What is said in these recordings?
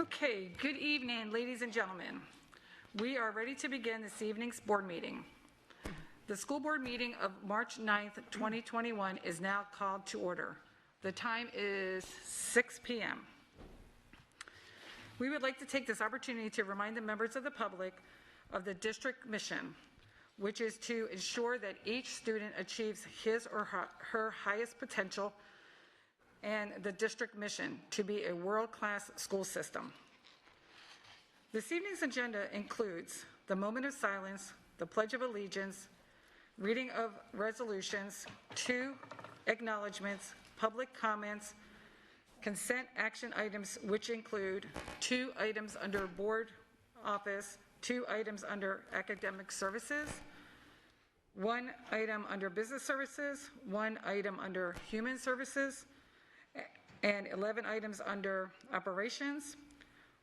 Okay, good evening, ladies and gentlemen. We are ready to begin this evening's board meeting. The school board meeting of March 9th, 2021 is now called to order. The time is 6 p.m. We would like to take this opportunity to remind the members of the public of the district mission, which is to ensure that each student achieves his or her highest potential, and the district mission to be a world-class school system. This evening's agenda includes the moment of silence, the Pledge of Allegiance, reading of resolutions, 2 acknowledgements, public comments, consent action items, which include 2 items under board office, 2 items under academic services, 1 item under business services, 1 item under human services, and 11 items under operations,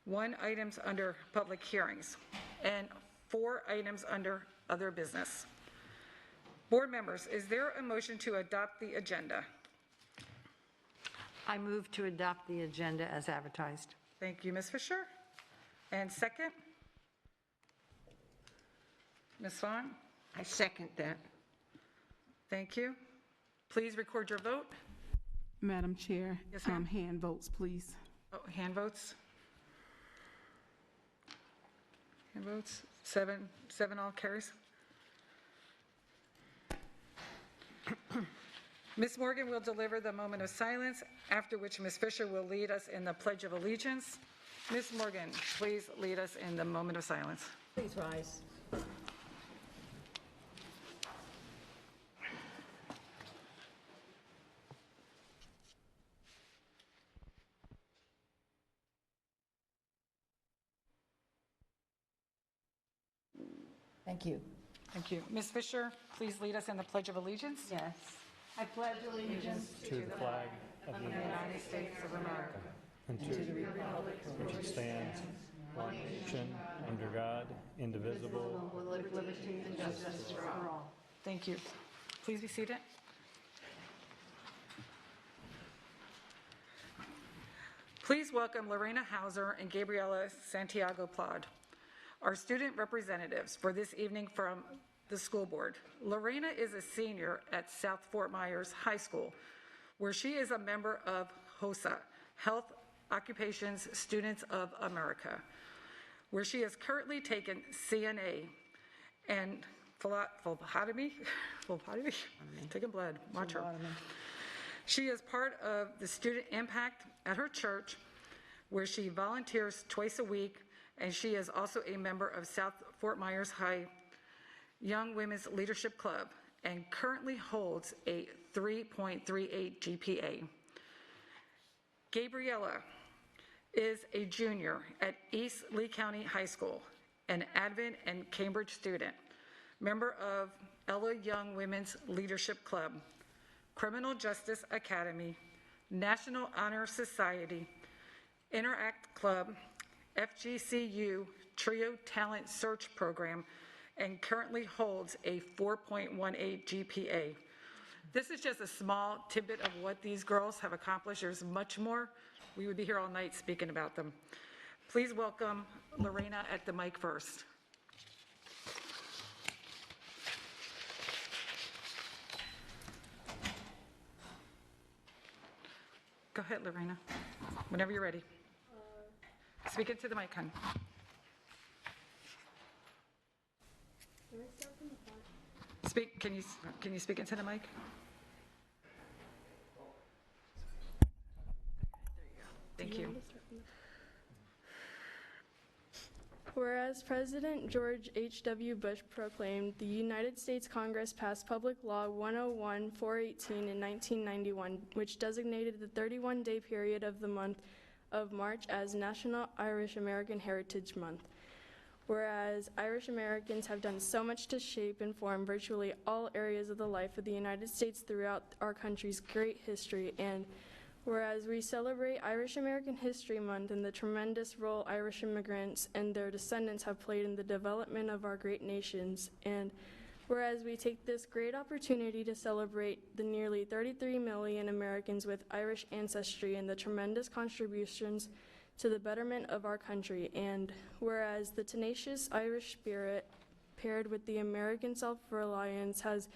1 items under public hearings, and 4 items under other business. Board members, is there a motion to adopt the agenda? I move to adopt the agenda as advertised. Thank you, Ms. Fisher. And second? Ms. Vaughn? I second that. Thank you. Please record your vote. Madam Chair, Yes, ma'am. hand votes, please. Oh, hand votes. Hand votes, 7 all carries. Ms. Morgan will deliver the moment of silence, after which Ms. Fisher will lead us in the Pledge of Allegiance. Ms. Morgan, please lead us in the moment of silence. Please rise. Thank you. Thank you. Ms. Fisher, please lead us in the Pledge of Allegiance. Yes. I pledge allegiance to the flag of the United States of America, and to the republic which it stands, one nation, under God, indivisible. with liberty and justice for all. Thank you. Please be seated. Please welcome Lorena Hauser and Gabriela Santiago Plod, our student representatives for this evening from the school board. Lorena is a senior at South Fort Myers High School, where she is a member of HOSA, Health Occupations Students of America, where she has currently taken CNA and phlebotomy, taking blood, watch her. She is part of the Student Impact at her church, where she volunteers twice a week, and she is also a member of South Fort Myers High Young Women's Leadership Club and currently holds a 3.38 GPA. Gabriela is a junior at East Lee County High School, an Advent and Cambridge student, member of Ella Young Women's Leadership Club, Criminal Justice Academy, National Honor Society, Interact Club, FGCU Trio Talent Search Program, and currently holds a 4.18 GPA. This is just a small tidbit of what these girls have accomplished. There's much more. We would be here all night speaking about them. Please welcome Lorena at the mic first. Go ahead, Lorena, whenever you're ready. Speak into the mic, hon. Speak, can you speak into the mic? Thank you. Whereas President George H.W. Bush proclaimed, the United States Congress passed Public Law 101-418 in 1991, which designated the 31-day period of the month of March as National Irish American Heritage Month. Whereas Irish Americans have done so much to shape and form virtually all areas of the life of the United States throughout our country's great history, and whereas we celebrate Irish American History Month and the tremendous role Irish immigrants and their descendants have played in the development of our great nations, and whereas we take this great opportunity to celebrate the nearly 33 million Americans with Irish ancestry and the tremendous contributions to the betterment of our country, and whereas the tenacious Irish spirit paired with the American self-reliance has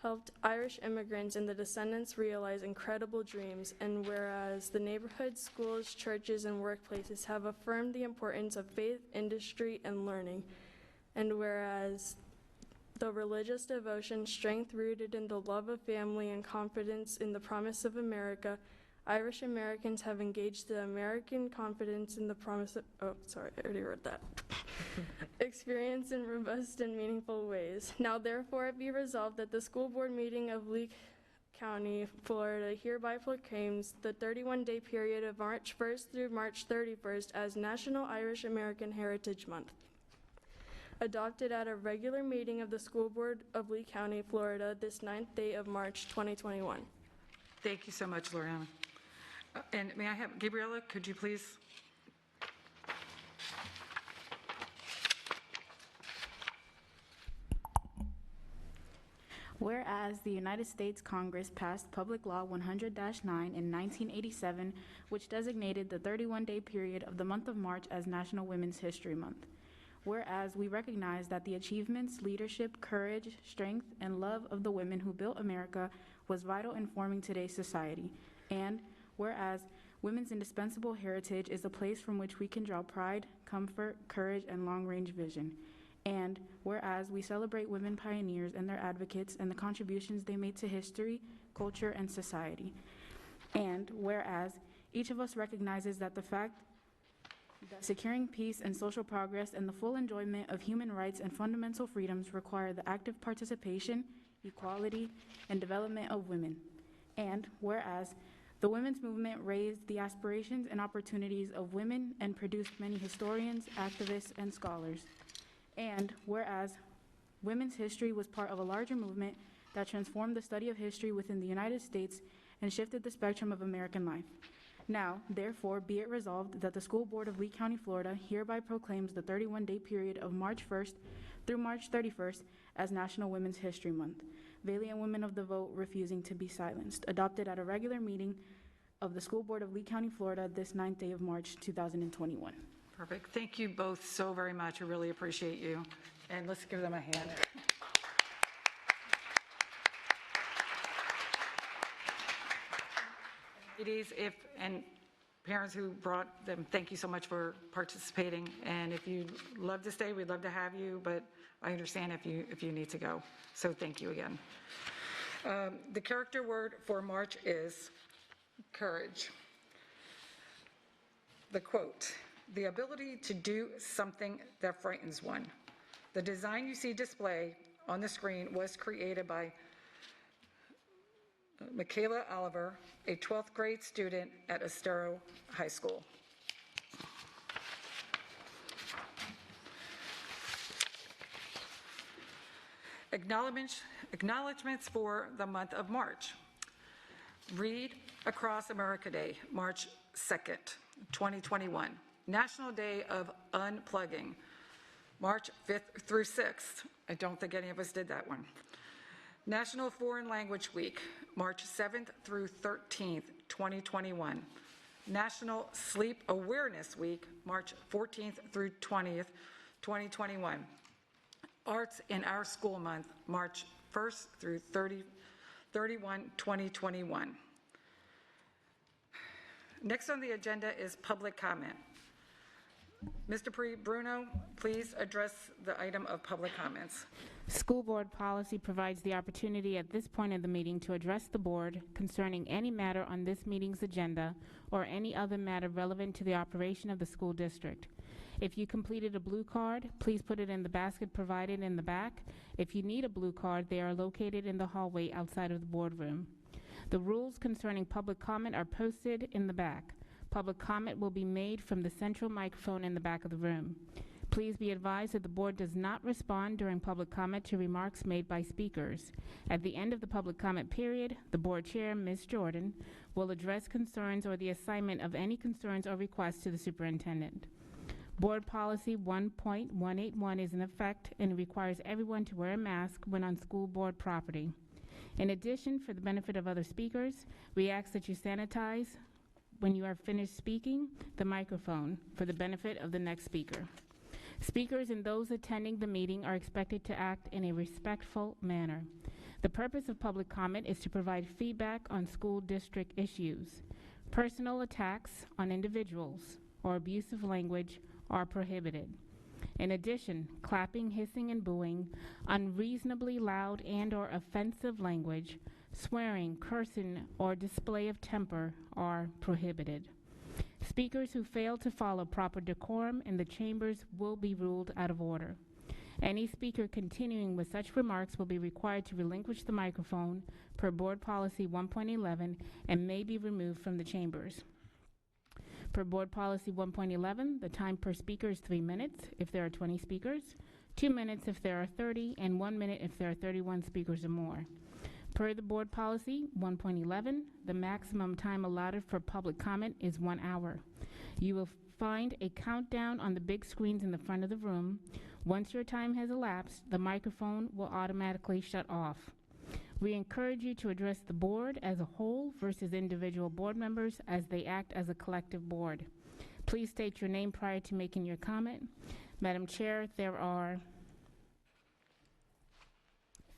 helped Irish immigrants and the descendants realize incredible dreams, and whereas the neighborhoods, schools, churches, and workplaces have affirmed the importance of faith, industry, and learning, and whereas the religious devotion, strength rooted in the love of family, and confidence in the promise of America, Irish Americans have engaged the American confidence in the promise of, I already wrote that. Experience in robust and meaningful ways. Now therefore it be resolved that the school board meeting of Lee County, Florida hereby proclaims the 31-day period of March 1st through March 31st as National Irish American Heritage Month. Adopted at a regular meeting of the school board of Lee County, Florida, this 9th day of March 2021. Thank you so much, Loriana. And may I have, Gabriella, could you please? Whereas the United States Congress passed Public Law 100-9 in 1987, which designated the 31-day period of the month of March as National Women's History Month. Whereas we recognize that the achievements, leadership, courage, strength, and love of the women who built America was vital in forming today's society. And whereas women's indispensable heritage is a place from which we can draw pride, comfort, courage, and long-range vision. And whereas we celebrate women pioneers and their advocates and the contributions they made to history, culture, and society. And whereas each of us recognizes that the fact that securing peace and social progress and the full enjoyment of human rights and fundamental freedoms require the active participation, equality, and development of women. And whereas the women's movement raised the aspirations and opportunities of women and produced many historians, activists, and scholars. And whereas women's history was part of a larger movement that transformed the study of history within the United States and shifted the spectrum of American life. Now, therefore, be it resolved that the School Board of Lee County, Florida hereby proclaims the 31-day period of March 1st through March 31st as National Women's History Month. Valiant women of the vote refusing to be silenced. Adopted at a regular meeting of the School Board of Lee County, Florida this 9th day of March, 2021. Perfect. Thank you both so very much. I really appreciate you. And let's give them a hand. Ladies, and parents who brought them, thank you so much for participating. And if you'd love to stay, we'd love to have you, but I understand if you need to go. So thank you again. The character word for March is courage. The quote, "The ability to do something that frightens one." The design you see displayed on the screen was created by Michaela Oliver, a 12th grade student at Estero High School. Acknowledgements for the month of March. Read Across America Day, March 2nd, 2021. National Day of Unplugging, March 5th through 6th. I don't think any of us did that one. National Foreign Language Week, March 7th through 13th, 2021. National Sleep Awareness Week, March 14th through 20th, 2021. Arts in Our School Month, March 1st through 31, 2021. Next on the agenda is public comment. Mr. Bruno, please address the item of public comments. School board policy provides the opportunity at this point in the meeting to address the board concerning any matter on this meeting's agenda or any other matter relevant to the operation of the school district. If you completed a blue card, please put it in the basket provided in the back. If you need a blue card, they are located in the hallway outside of the boardroom. The rules concerning public comment are posted in the back. Public comment will be made from the central microphone in the back of the room. Please be advised that the board does not respond during public comment to remarks made by speakers. At the end of the public comment period, the board chair, Ms. Jordan, will address concerns or the assignment of any concerns or requests to the superintendent. Board policy 1.181 is in effect and requires everyone to wear a mask when on school board property. In addition, for the benefit of other speakers, we ask that you sanitize when you are finished speaking, the microphone for the benefit of the next speaker. Speakers and those attending the meeting are expected to act in a respectful manner. The purpose of public comment is to provide feedback on school district issues. Personal attacks on individuals or abusive language are prohibited. In addition, clapping, hissing, and booing, unreasonably loud and/or offensive language, swearing, cursing, or display of temper are prohibited. Speakers who fail to follow proper decorum in the chambers will be ruled out of order. Any speaker continuing with such remarks will be required to relinquish the microphone per Board Policy 1.11 and may be removed from the chambers. Per Board Policy 1.11, the time per speaker is 3 minutes if there are 20 speakers, 2 minutes if there are 30, and 1 minute if there are 31 speakers or more. Per the Board Policy 1.11, the maximum time allotted for public comment is 1 hour. You will find a countdown on the big screens in the front of the room. Once your time has elapsed, the microphone will automatically shut off. We encourage you to address the board as a whole versus individual board members as they act as a collective board. Please state your name prior to making your comment. Madam Chair, there are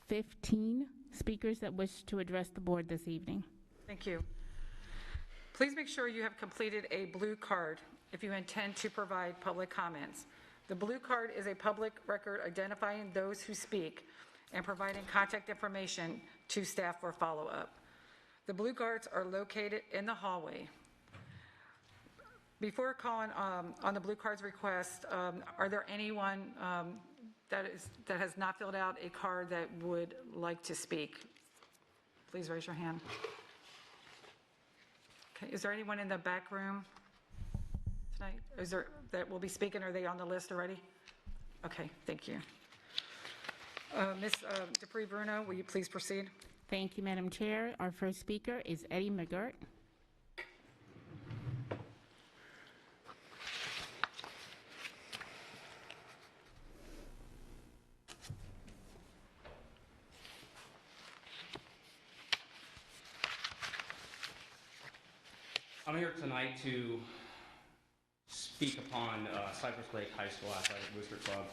15 speakers that wish to address the board this evening. Thank you. Please make sure you have completed a blue card if you intend to provide public comments. The blue card is a public record identifying those who speak and providing contact information to staff for follow-up. The blue cards are located in the hallway. Before calling on the blue cards request, are there anyone that has not filled out a card that would like to speak? Please raise your hand. Okay, is there anyone in the back room tonight? That will be speaking? Are they on the list already? Okay, thank you. Ms. Dupree Bruno, will you please proceed? Thank you, Madam Chair. Our first speaker is Eddie McGirt. I'm here tonight to speak upon Cypress Lake High School Athletic Booster Club.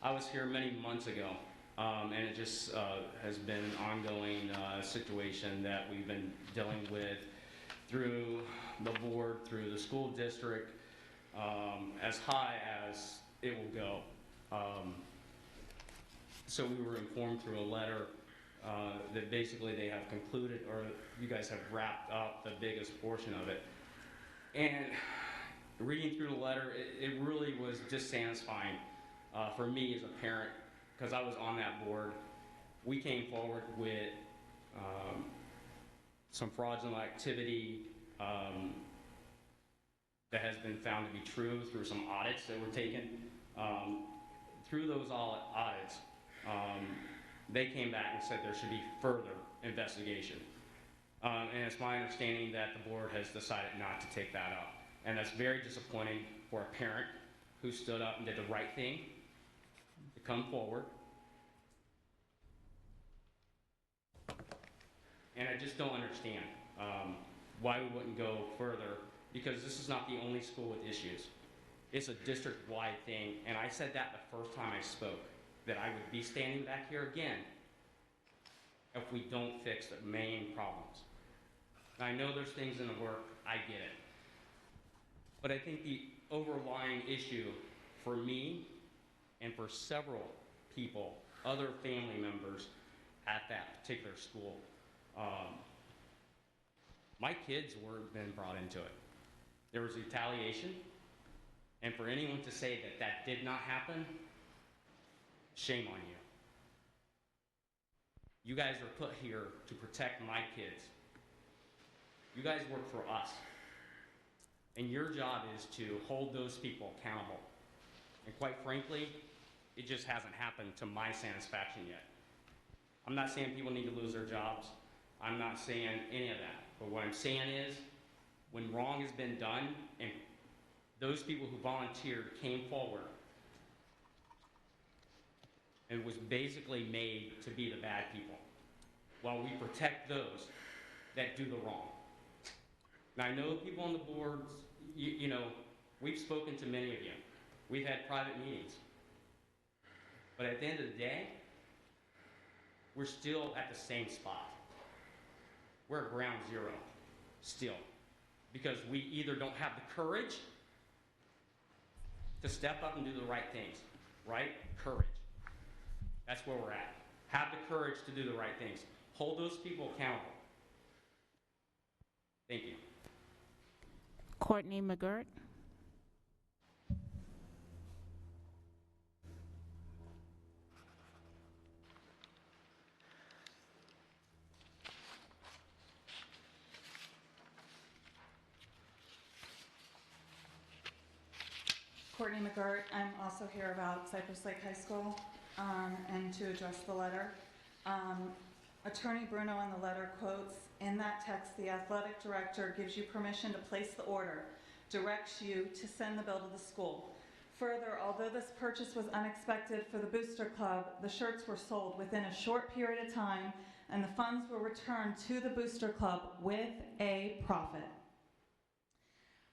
I was here many months ago, and it just has been an ongoing situation that we've been dealing with through the board, through the school district, as high as it will go. So we were informed through a letter that basically they have concluded, or you guys have wrapped up the biggest portion of it. And reading through the letter, it really was dissatisfying for me as a parent, because I was on that board. We came forward with some fraudulent activity that has been found to be true through some audits that were taken. Through those audits, they came back and said there should be further investigation. And it's my understanding that the board has decided not to take that up. And that's very disappointing for a parent who stood up and did the right thing to come forward. And I just don't understand why we wouldn't go further, because this is not the only school with issues. It's a district-wide thing, and I said that the first time I spoke, that I would be standing back here again if we don't fix the main problems. Now, I know there's things in the work, I get it. But I think the overlying issue for me and for several people, other family members at that particular school, my kids were then brought into it. There was retaliation, and for anyone to say that that did not happen, shame on you. You guys are put here to protect my kids. You guys work for us. And your job is to hold those people accountable. And quite frankly, it just hasn't happened to my satisfaction yet. I'm not saying people need to lose their jobs. I'm not saying any of that. But what I'm saying is, when wrong has been done and those people who volunteered came forward and was basically made to be the bad people, while we protect those that do the wrong. Now, I know people on the boards, you know, we've spoken to many of you. We've had private meetings. But at the end of the day, we're still at the same spot. We're at ground zero, still. Because we either don't have the courage to step up and do the right things, right? Courage. That's where we're at. Have the courage to do the right things. Hold those people accountable. Thank you. Courtney McGirt. Courtney McGirt. I'm also here about Cypress Lake High School and to address the letter. Attorney Bruno in the letter quotes, "In that text, the athletic director gives you permission to place the order, directs you to send the bill to the school. Further, although this purchase was unexpected for the Booster Club, the shirts were sold within a short period of time and the funds were returned to the Booster Club with a profit."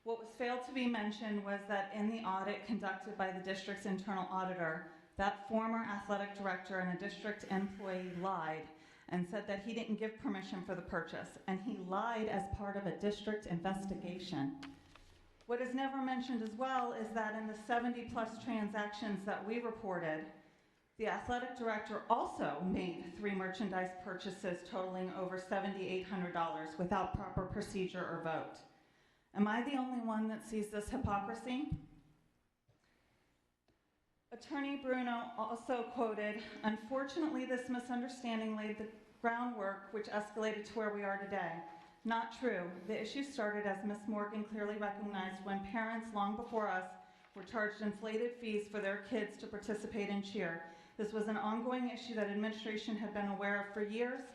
What was failed to be mentioned was that in the audit conducted by the district's internal auditor, that former athletic director and a district employee lied and said that he didn't give permission for the purchase, and he lied as part of a district investigation. What is never mentioned as well is that in the 70+ transactions that we reported, the athletic director also made 3 merchandise purchases totaling over $7,800 without proper procedure or vote. Am I the only one that sees this hypocrisy? Attorney Bruno also quoted, "Unfortunately, this misunderstanding laid the groundwork which escalated to where we are today. Not true. The issue started, as Ms. Morgan clearly recognized, when parents long before us were charged inflated fees for their kids to participate in cheer. This was an ongoing issue that administration had been aware of for years.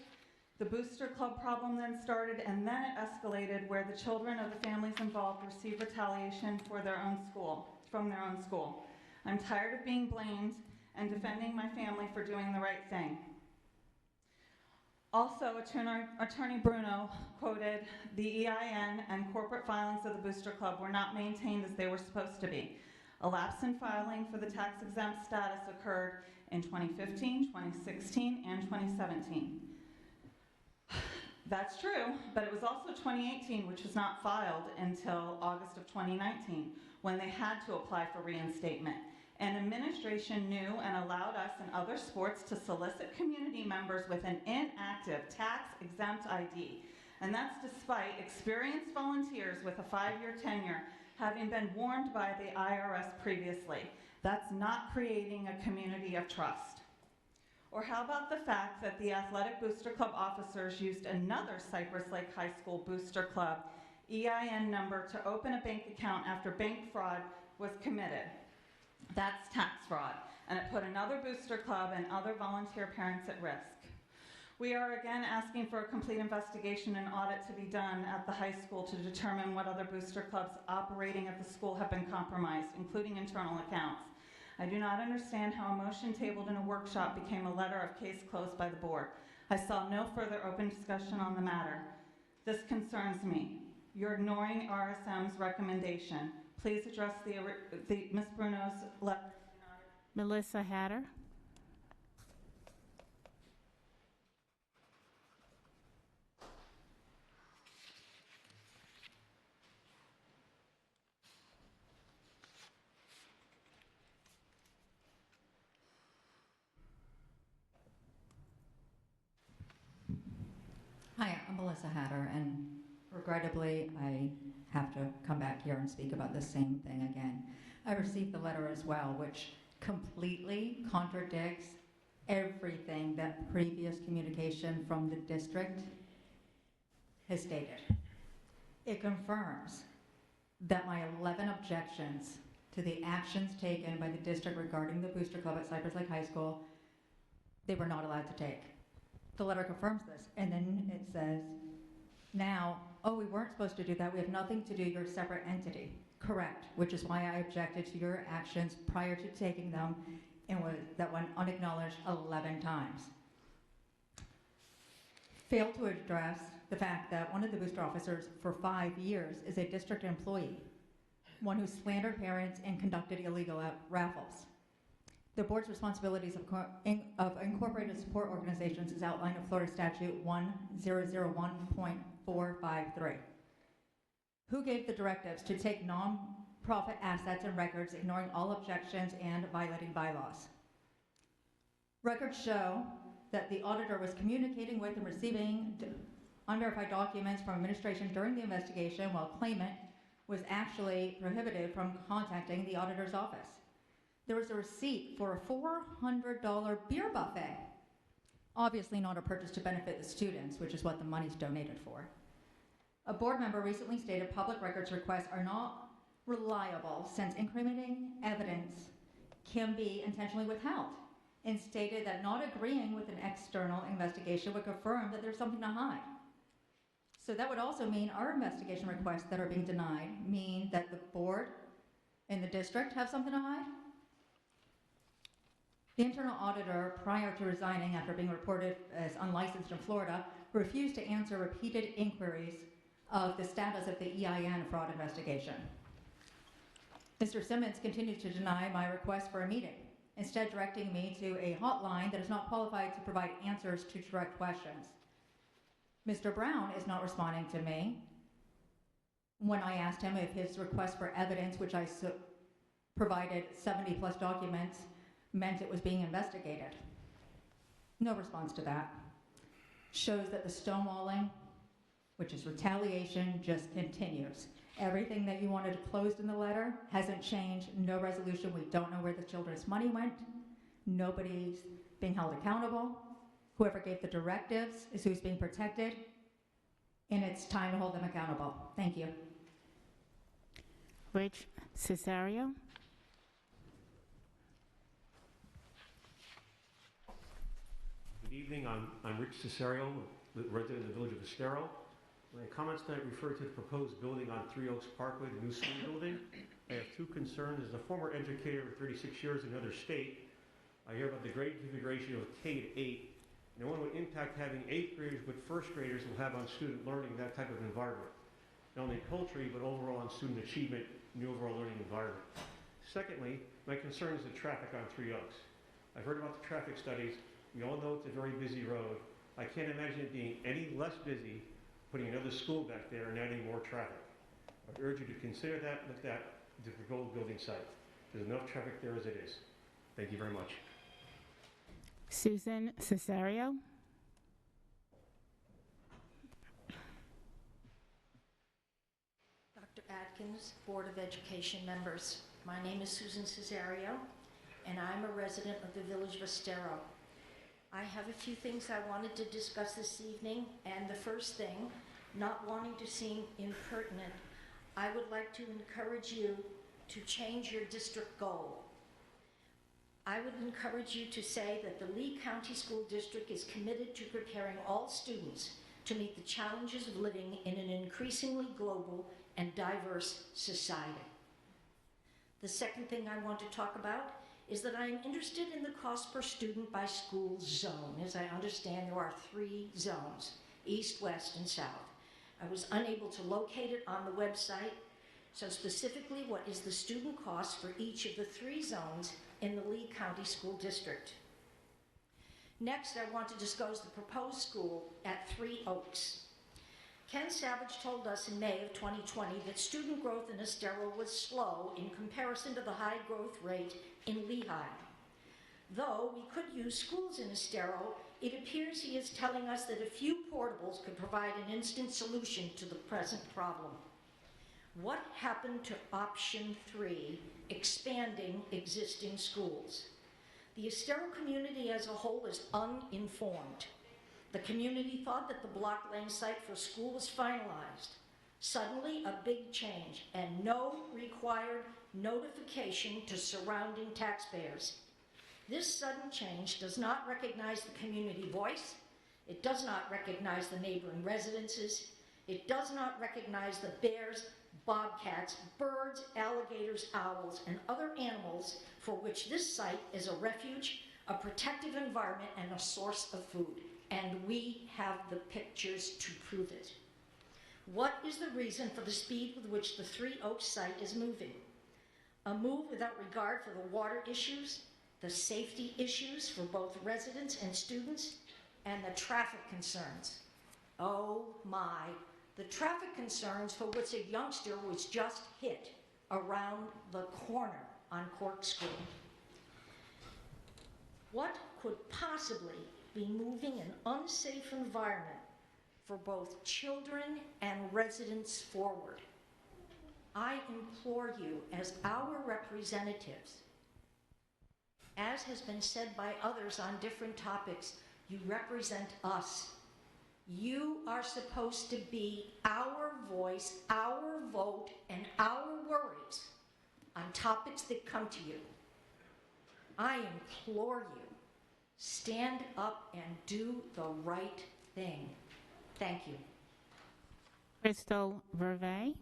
The Booster Club problem then started, and then it escalated where the children of the families involved received retaliation from their own school. I'm tired of being blamed and defending my family for doing the right thing." Also, Attorney Bruno quoted, "The EIN and corporate filings of the Booster Club were not maintained as they were supposed to be. A lapse in filing for the tax-exempt status occurred in 2015, 2016, and 2017. That's true, but it was also 2018, which was not filed until August of 2019, when they had to apply for reinstatement. And administration knew and allowed us and other sports to solicit community members with an inactive tax-exempt ID. And that's despite experienced volunteers with a 5-year tenure having been warned by the IRS previously. That's not creating a community of trust. Or how about the fact that the Athletic Booster Club officers used another Cypress Lake High School Booster Club EIN number to open a bank account after bank fraud was committed? That's tax fraud, and it put another Booster Club and other volunteer parents at risk. We are again asking for a complete investigation and audit to be done at the high school to determine what other Booster Clubs operating at the school have been compromised, including internal accounts. I do not understand how a motion tabled in a workshop became a letter of case closed by the board. I saw no further open discussion on the matter. This concerns me. You're ignoring RSM's recommendation. Please address Ms. Bruno's letter. Melissa Hatter. Hi, I'm Melissa Hatter, and regrettably, I have to come back here and speak about the same thing again. I received the letter as well, which completely contradicts everything that previous communication from the district has stated. It confirms that my 11 objections to the actions taken by the district regarding the Booster Club at Cypress Lake High School, they were not allowed to take. The letter confirms this, and then it says, now, oh, we weren't supposed to do that, we have nothing to do, you're a separate entity. Correct, which is why I objected to your actions prior to taking them, and that went unacknowledged 11 times. failed to address the fact that one of the booster officers for 5 years is a district employee, one who slandered parents and conducted illegal raffles. The board's responsibilities of incorporated support organizations is outlined in Florida Statute 1001.453. Who gave the directives to take non-profit assets and records, ignoring all objections and violating bylaws? Records show that the auditor was communicating with and receiving unverified documents from administration during the investigation, while claimant was actually prohibited from contacting the auditor's office. There was a receipt for a $400 beer buffet. Obviously not a purchase to benefit the students, which is what the money's donated for. A board member recently stated public records requests are not reliable since incriminating evidence can be intentionally withheld, and stated that not agreeing with an external investigation would confirm that there's something to hide. So that would also mean our investigation requests that are being denied mean that the board and the district have something to hide? The internal auditor, prior to resigning after being reported as unlicensed in Florida, refused to answer repeated inquiries of the status of the EIN fraud investigation. Mr. Simmons continues to deny my request for a meeting, instead directing me to a hotline that is not qualified to provide answers to direct questions. Mr. Brown is not responding to me when I asked him if his request for evidence, which I provided 70 plus documents, meant it was being investigated. No response to that. Shows that the stonewalling, which is retaliation, just continues. Everything that you wanted closed in the letter hasn't changed. No resolution. We don't know where the children's money went. Nobody's being held accountable. Whoever gave the directives is who's being protected, and it's time to hold them accountable. Thank you. Rich Cesario. Good evening. I'm Rich Cesario, resident of the village of Estero. My comments tonight refer to the proposed building on Three Oaks Parkway, the new school building. I have two concerns. As a former educator for 36 years in another state, I hear about the great configuration of K to 8, and what would impact having 8th graders but 1st graders will have on student learning, that type of environment. Not only culturally, but overall on student achievement in the overall learning environment. Secondly, my concern is the traffic on Three Oaks. I've heard about the traffic studies. We all know it's a very busy road. I can't imagine it being any less busy putting another school back there and adding more traffic. I urge you to consider that with the proposed building site. There's enough traffic there as it is. Thank you very much. Susan Cesario. Dr. Atkins, Board of Education members. My name is Susan Cesario, and I'm a resident of the village of Estero. I have a few things I wanted to discuss this evening, and the first thing, not wanting to seem impertinent, I would like to encourage you to change your district goal. I would encourage you to say that the Lee County School District is committed to preparing all students to meet the challenges of living in an increasingly global and diverse society. The second thing I want to talk about is that I am interested in the cost per student by school zone. As I understand, there are 3 zones, east, west, and south. I was unable to locate it on the website, so specifically, what is the student cost for each of the 3 zones in the Lee County School District? Next, I want to discuss the proposed school at Three Oaks. Ken Savage told us in May of 2020 that student growth in Estero was slow in comparison to the high growth rate in Lehigh. Though we could use schools in Estero, it appears he is telling us that a few portables could provide an instant solution to the present problem. What happened to option 3, expanding existing schools? The Estero community as a whole is uninformed. The community thought that the Block Lane site for school was finalized. Suddenly, a big change, and no required notification to surrounding taxpayers. This sudden change does not recognize the community voice. It does not recognize the neighboring residences. It does not recognize the bears, bobcats, birds, alligators, owls, and other animals for which this site is a refuge, a protective environment, and a source of food. and we have the pictures to prove it. What is the reason for the speed with which the Three Oaks site is moving? A move without regard for the water issues, the safety issues for both residents and students, and the traffic concerns. Oh my, the traffic concerns for which a youngster was just hit around the corner on Corkscrew. What could possibly be moving an unsafe environment for both children and residents forward? I implore you, as our representatives, as has been said by others on different topics, you represent us. You are supposed to be our voice, our vote, and our worries on topics that come to you. I implore you, stand up and do the right thing. Thank you. Crystal Vervey.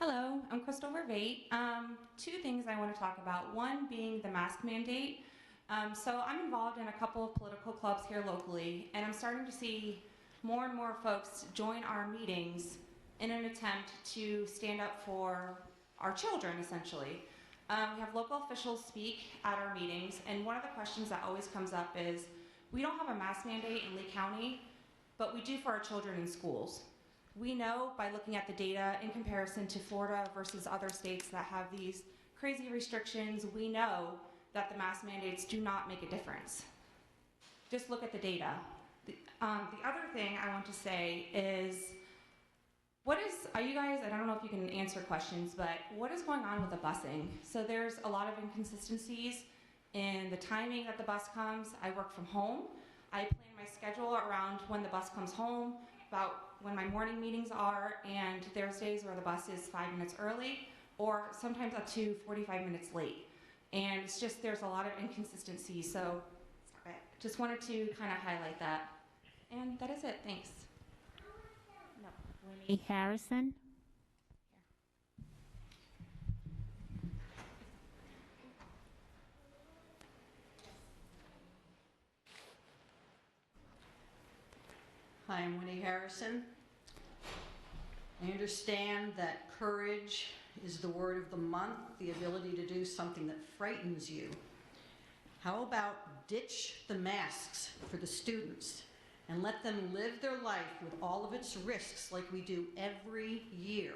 Hello, I'm Crystal Vervate. Two things I want to talk about. One being the mask mandate. So I'm involved in a couple of political clubs here locally, and I'm starting to see more and more folks join our meetings in an attempt to stand up for our children, essentially. We have local officials speak at our meetings, and one of the questions that always comes up is, we don't have a mask mandate in Lee County, but we do for our children in schools. We know by looking at the data in comparison to Florida versus other states that have these crazy restrictions, we know that the mask mandates do not make a difference. Just look at the data. The other thing I want to say is, you guys, I don't know if you can answer questions, but what is going on with the busing? So there's a lot of inconsistencies in the timing that the bus comes. I work from home. I plan my schedule around when the bus comes home, about when my morning meetings are, and there's days where the bus is 5 minutes early, or sometimes up to 45 minutes late. And it's just, there's a lot of inconsistency, so I just wanted to kind of highlight that. And that is it, thanks. No. Winnie Harrison. Hi, I'm Winnie Harrison. I understand that courage is the word of the month, the ability to do something that frightens you. How about ditch the masks for the students and let them live their life with all of its risks like we do every year?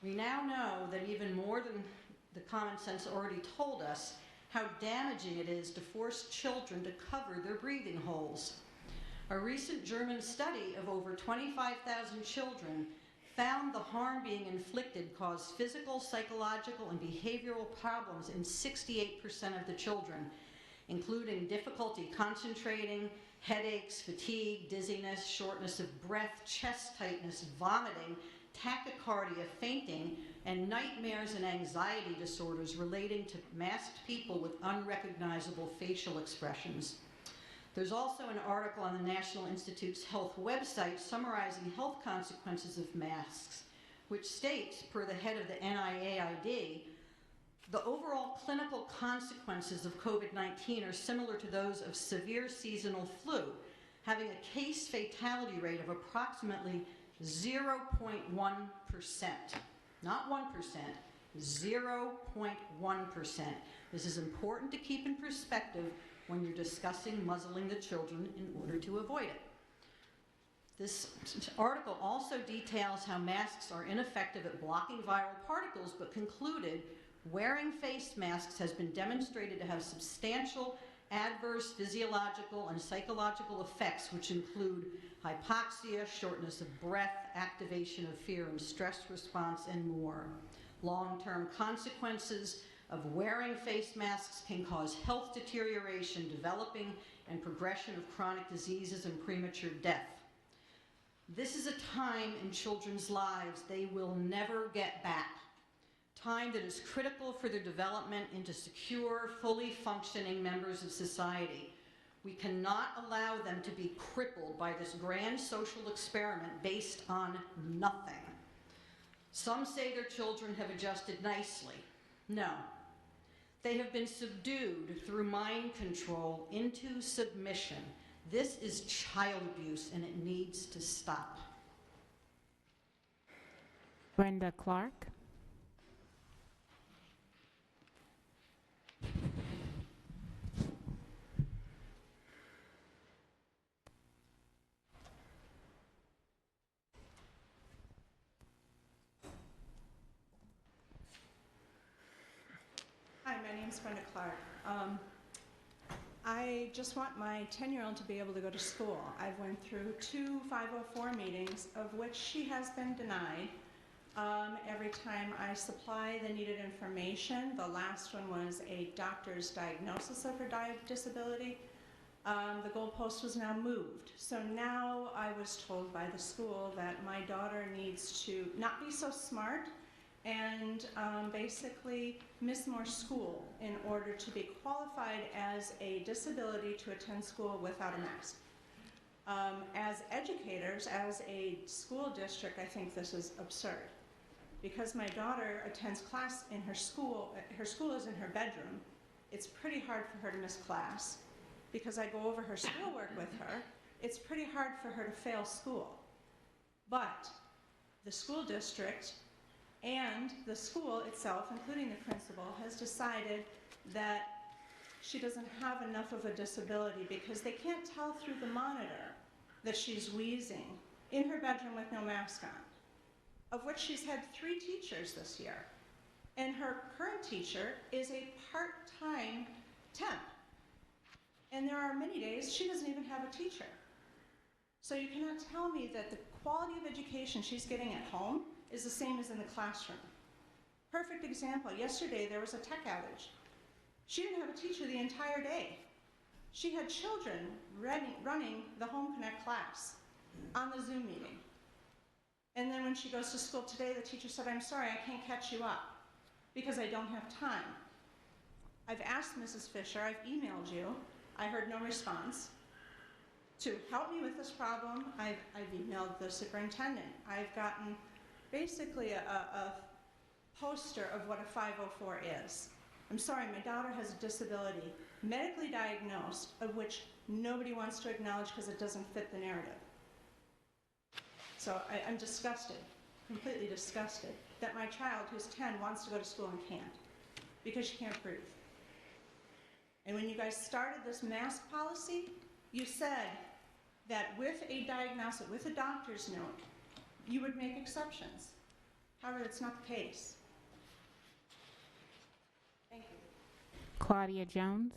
We now know that even more than the common sense already told us, how damaging it is to force children to cover their breathing holes. A recent German study of over 25,000 children found the harm being inflicted caused physical, psychological, and behavioral problems in 68% of the children, including difficulty concentrating, headaches, fatigue, dizziness, shortness of breath, chest tightness, vomiting, tachycardia, fainting, and nightmares and anxiety disorders relating to masked people with unrecognizable facial expressions. There's also an article on the National Institute's health website summarizing health consequences of masks, which states, per the head of the NIAID, the overall clinical consequences of COVID-19 are similar to those of severe seasonal flu, having a case fatality rate of approximately 0.1%. Not 1%, 0.1%. This is important to keep in perspective when you're discussing muzzling the children in order to avoid it. This article also details how masks are ineffective at blocking viral particles, but concluded wearing face masks has been demonstrated to have substantial adverse physiological and psychological effects, which include hypoxia, shortness of breath, activation of fear and stress response, and more. Long-term consequences of wearing face masks can cause health deterioration, developing and progression of chronic diseases, and premature death. This is a time in children's lives they will never get back. Time that is critical for their development into secure, fully functioning members of society. We cannot allow them to be crippled by this grand social experiment based on nothing. Some say their children have adjusted nicely. No. They have been subdued through mind control into submission. This is child abuse, and it needs to stop. Brenda Clark. Hi, my name's Brenda Clark. I just want my 10-year-old to be able to go to school. I've went through 2 504 meetings, of which she has been denied. Every time I supply the needed information, the last one was a doctor's diagnosis of her disability. The goalpost was now moved. So now I was told by the school that my daughter needs to not be so smart and basically miss more school in order to be qualified as a disability to attend school without a mask. As educators, as a school district, I think this is absurd. Because my daughter attends class in her school is in her bedroom, it's pretty hard for her to miss class. Because I go over her schoolwork with her, it's pretty hard for her to fail school. But the school district and the school itself, including the principal, has decided that she doesn't have enough of a disability because they can't tell through the monitor that she's wheezing in her bedroom with no mask on, of which she's had 3 teachers this year. And her current teacher is a part-time temp. And there are many days she doesn't even have a teacher. So you cannot tell me that the quality of education she's getting at home is the same as in the classroom. Perfect example, yesterday there was a tech outage. She didn't have a teacher the entire day. She had children running the Home Connect class on the Zoom meeting. And then when she goes to school today, the teacher said, "I'm sorry, I can't catch you up because I don't have time." I've asked Mrs. Fisher, I've emailed you, I heard no response. To help me with this problem, I've emailed the superintendent. I've gotten basically a poster of what a 504 is. I'm sorry, my daughter has a disability, medically diagnosed, of which nobody wants to acknowledge because it doesn't fit the narrative. So I'm disgusted, completely disgusted, that my child, who's 10, wants to go to school and can't, because she can't breathe. And when you guys started this mask policy, you said that with a diagnosis, with a doctor's note, you would make exceptions. However, that's not the case. Thank you. Claudia Jones.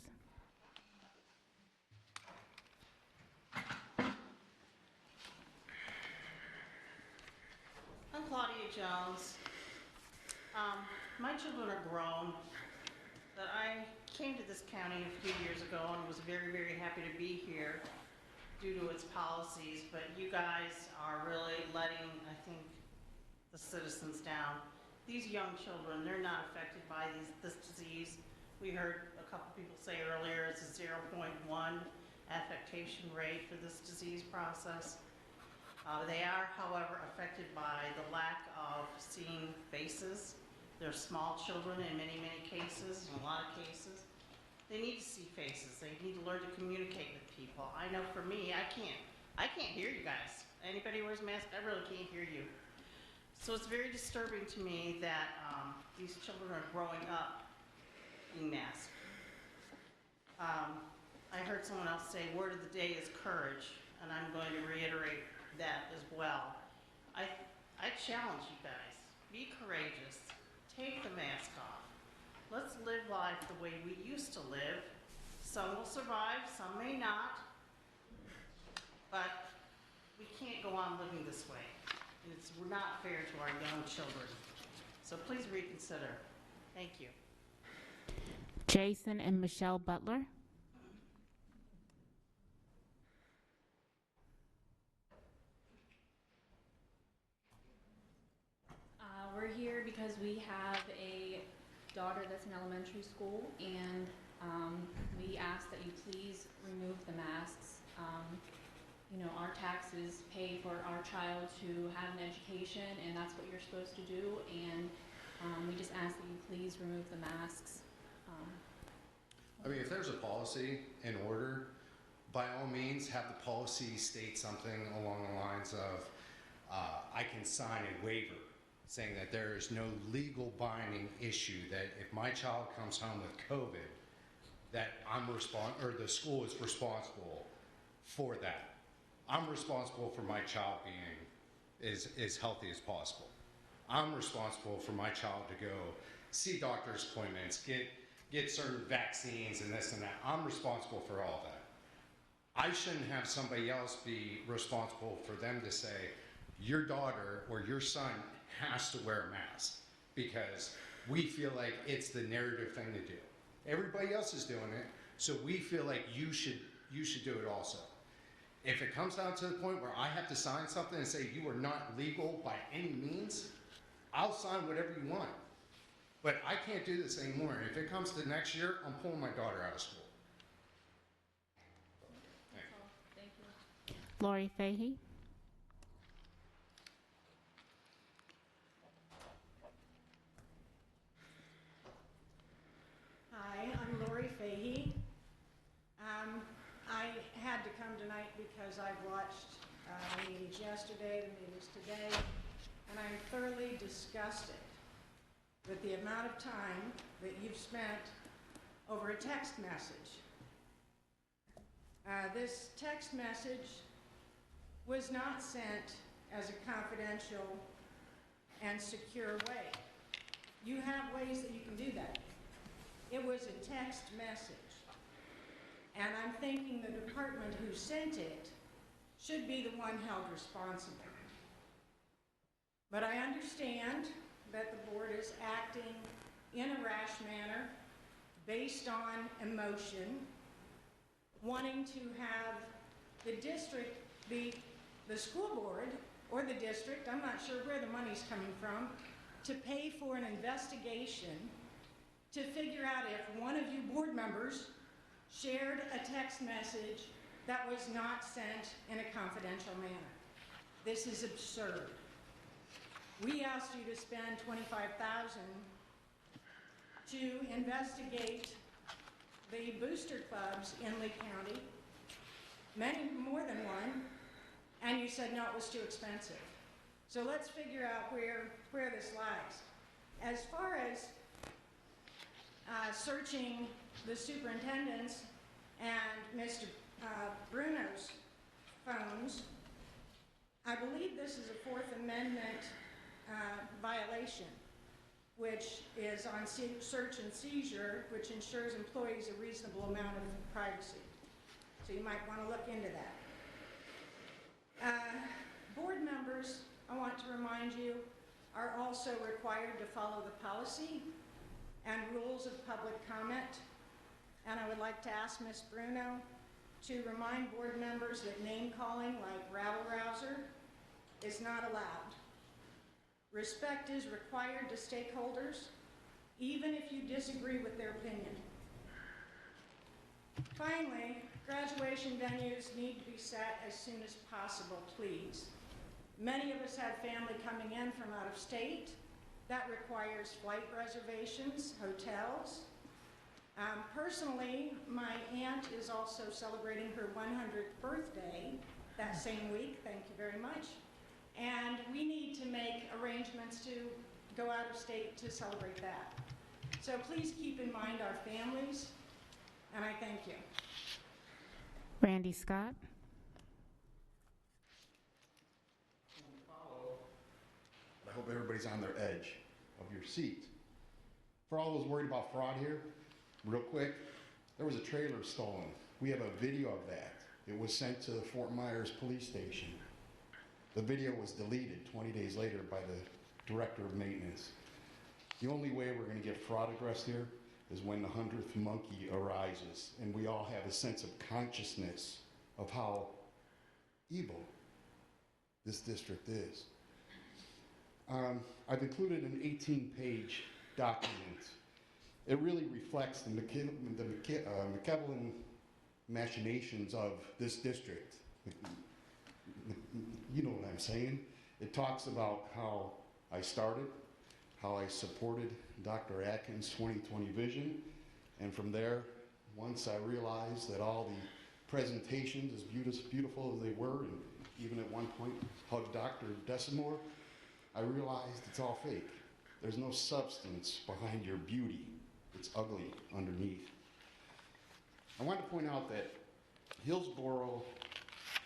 I'm Claudia Jones. My children are grown, but I came to this county a few years ago and was very, very happy to be here due to its policies, but you guys are really letting, I think, the citizens down. These young children, they're not affected by this disease. We heard a couple people say earlier it's a 0.1 affectation rate for this disease process. They are, however, affected by the lack of seeing faces. They're small children in many, many cases, in a lot of cases. They need to see faces. They need to learn to communicate with people. I know for me, I can't hear you guys. Anybody who wears a mask, I really can't hear you. So it's very disturbing to me that these children are growing up being masked. I heard someone else say, word of the day is courage, and I'm going to reiterate that as well. I challenge you guys, be courageous, take the mask off. Let's live life the way we used to live. Some will survive, some may not, but we can't go on living this way. We're not fair to our young children. So please reconsider. Thank you. Jason and Michelle Butler. We're here because we have a daughter that's in elementary school, and We ask that you please remove the masks. You know, our taxes pay for our child to have an education, and that's what you're supposed to do, and we just ask that you please remove the masks. I mean, if there's a policy in order, by all means, have the policy state something along the lines of, I can sign a waiver saying that there is no legal binding issue that if my child comes home with COVID, that the school is responsible for that. I'm responsible for my child being as healthy as possible. I'm responsible for my child to go see doctor's appointments, get certain vaccines and this and that. I'm responsible for all that. I shouldn't have somebody else be responsible for them to say, your daughter or your son has to wear a mask because we feel like it's the narrative thing to do. Everybody else is doing it, so we feel like you should do it also. If it comes down to the point where I have to sign something and say you are not legal by any means, I'll sign whatever you want. But I can't do this anymore. If it comes to next year, I'm pulling my daughter out of school. Thank you. Lori Fahey. Hi, I'm Lori Fahey. I had to come tonight because I've watched the meetings yesterday, the meetings today, and I'm thoroughly disgusted with the amount of time that you've spent over a text message. This text message was not sent as a confidential and secure way. You have ways that you can do that. It was a text message. And I'm thinking the department who sent it should be the one held responsible. But I understand that the board is acting in a rash manner based on emotion, wanting to have the district, the school board or the district, I'm not sure where the money's coming from, to pay for an investigation to figure out if one of you board members shared a text message that was not sent in a confidential manner. This is absurd. We asked you to spend $25,000 to investigate the booster clubs in Lee County, many more than one, and you said no, it was too expensive. So let's figure out where this lies. As far as searching the superintendent's and Mr. Bruno's phones, I believe this is a Fourth Amendment violation, which is on search and seizure, which ensures employees a reasonable amount of privacy. So you might want to look into that. Board members, I want to remind you, are also required to follow the policy and rules of public comment. And I would like to ask Ms. Bruno to remind board members that name calling like rabble-rouser is not allowed. Respect is required to stakeholders, even if you disagree with their opinion. Finally, graduation venues need to be set as soon as possible, please. Many of us have family coming in from out of state. That requires flight reservations, hotels. Personally, my aunt is also celebrating her 100th birthday that same week, thank you very much. And we need to make arrangements to go out of state to celebrate that. So please keep in mind our families, and I thank you. Randy Scott. I hope everybody's on their edge of your seat. For all those worried about fraud here, real quick, there was a trailer stolen. We have a video of that. It was sent to the Fort Myers police station. The video was deleted 20 days later by the director of maintenance. The only way we're going to get fraud addressed here is when the 100th monkey arises and we all have a sense of consciousness of how evil this district is. I've included an 18-page document it really reflects the McKevelin machinations of this district. You know what I'm saying? It talks about how I started, how I supported Dr. Atkins' 2020 vision, and from there, once I realized that all the presentations, as beautiful as they were, and even at one point hugged Dr. Desimore, I realized it's all fake. There's no substance behind your beauty. It's ugly underneath. I want to point out that Hillsborough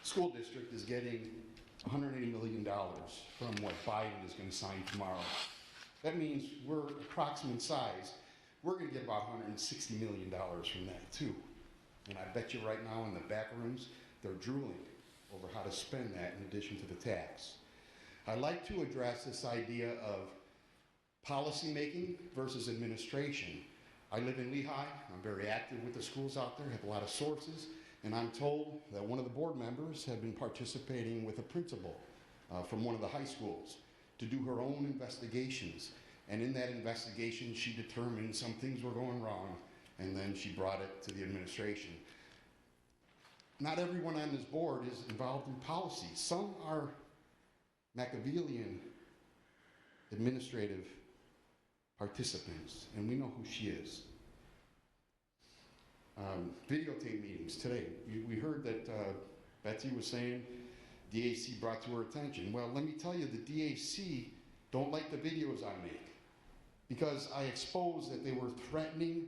School District is getting $180 million from what Biden is going to sign tomorrow. That means we're approximate size. We're going to get about $160 million from that too. And I bet you right now in the back rooms, they're drooling over how to spend that in addition to the tax. I'd like to address this idea of policy making versus administration. I live in Lehigh. I'm very active with the schools out there, have a lot of sources, and I'm told that one of the board members had been participating with a principal from one of the high schools to do her own investigations. And in that investigation, she determined some things were going wrong, and then she brought it to the administration. Not everyone on this board is involved in policy. Some are Machiavellian administrative participants, and we know who she is. Videotape meetings today. We heard that Betsy was saying DAC brought to her attention. Well, let me tell you, the DAC don't like the videos I make because I exposed that they were threatening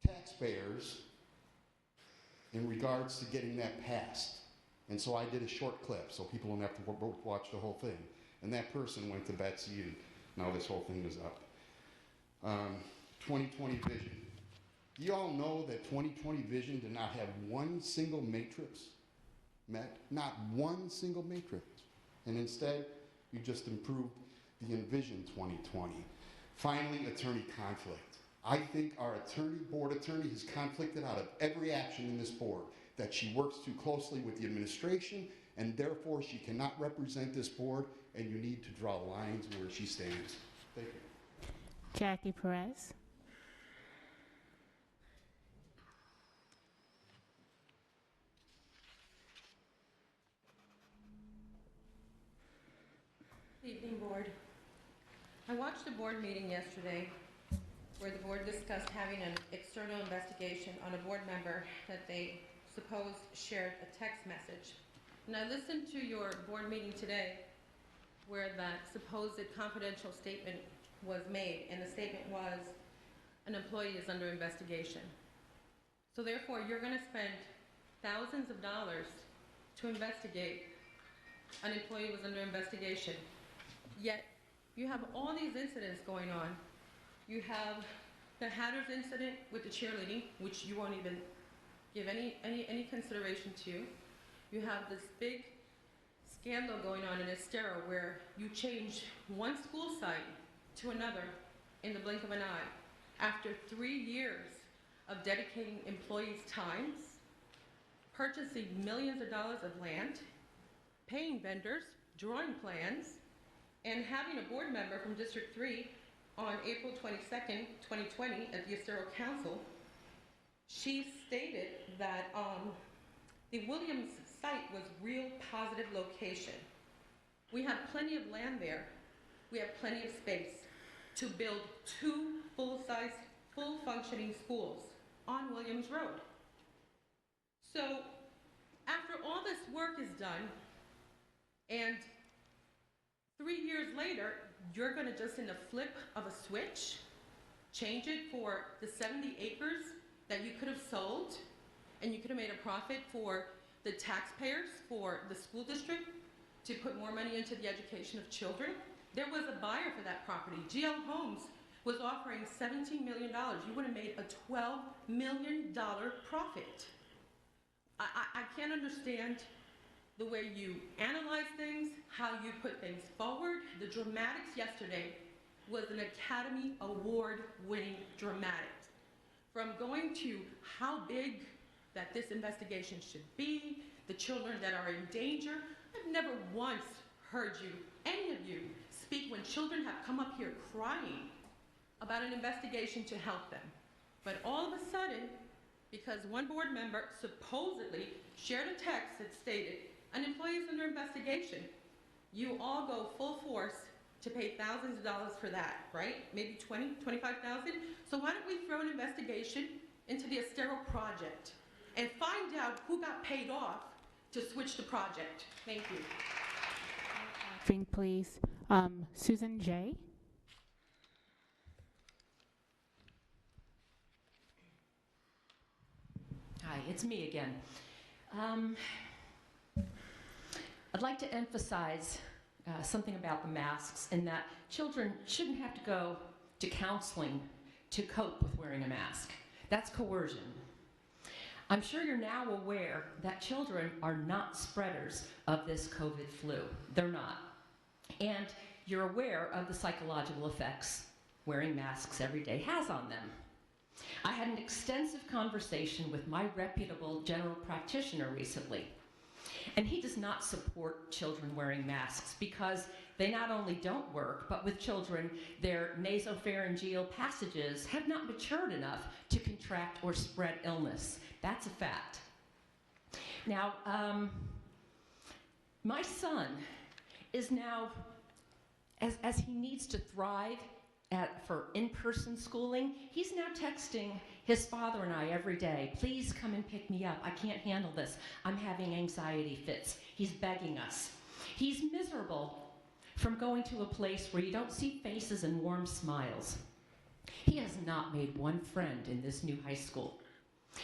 taxpayers in regards to getting that passed. And so I did a short clip so people don't have to watch the whole thing. And that person went to Betsy, and now this whole thing is up. 2020 vision. Do you all know that 2020 vision did not have one single matrix met? Not one single matrix. And instead, you just improved the Envision 2020. Finally, attorney conflict. I think our board attorney has conflicted out of every action in this board, that she works too closely with the administration, and therefore she cannot represent this board, and you need to draw lines where she stands. Thank you. Jackie Perez. Good evening, board. I watched a board meeting yesterday where the board discussed having an external investigation on a board member that they supposed shared a text message. And I listened to your board meeting today where that supposed confidential statement was made, and the statement was, an employee is under investigation. So therefore, you're going to spend thousands of dollars to investigate an employee was under investigation. Yet, you have all these incidents going on. You have the Hatters incident with the cheerleading, which you won't even give any consideration to. You have this big scandal going on in Estero where you change one school site to another in the blink of an eye after 3 years of dedicating employees' times, purchasing millions of dollars of land, paying vendors, drawing plans, and having a board member from District 3 on April 22nd, 2020 at the Estero Council. She stated that the Williams site was real positive location. We have plenty of land there. We have plenty of space to build 2 full-size, full-functioning schools on Williams Road. So after all this work is done, and 3 years later, you're going to just in the flip of a switch, change it for the 70 acres that you could have sold, and you could have made a profit for the taxpayers, for the school district, to put more money into the education of children. There was a buyer for that property. GL Homes was offering $17 million. You would have made a $12 million profit. I can't understand the way you analyze things, how you put things forward. The dramatics yesterday was an Academy Award-winning dramatics. From going to how big that this investigation should be, the children that are in danger. I've never once heard you, any of you, speak when children have come up here crying about an investigation to help them. But all of a sudden, because one board member supposedly shared a text that stated, an employee is under investigation, you all go full force to pay thousands of dollars for that, right? Maybe 20, 25,000? So why don't we throw an investigation into the Estero project and find out who got paid off to switch the project? Thank you. Briefing, please. Susan J. Hi, it's me again. I'd like to emphasize something about the masks, and that children shouldn't have to go to counseling to cope with wearing a mask. That's coercion. I'm sure you're now aware that children are not spreaders of this COVID flu. They're not. And you're aware of the psychological effects wearing masks every day has on them. I had an extensive conversation with my reputable general practitioner recently, and he does not support children wearing masks because they not only don't work, but with children, their nasopharyngeal passages have not matured enough to contract or spread illness. That's a fact. Now, my son is now, as he needs to thrive for in-person schooling, he's now texting his father and I every day, please come and pick me up. I can't handle this. I'm having anxiety fits. He's begging us. He's miserable from going to a place where you don't see faces and warm smiles. He has not made one friend in this new high school.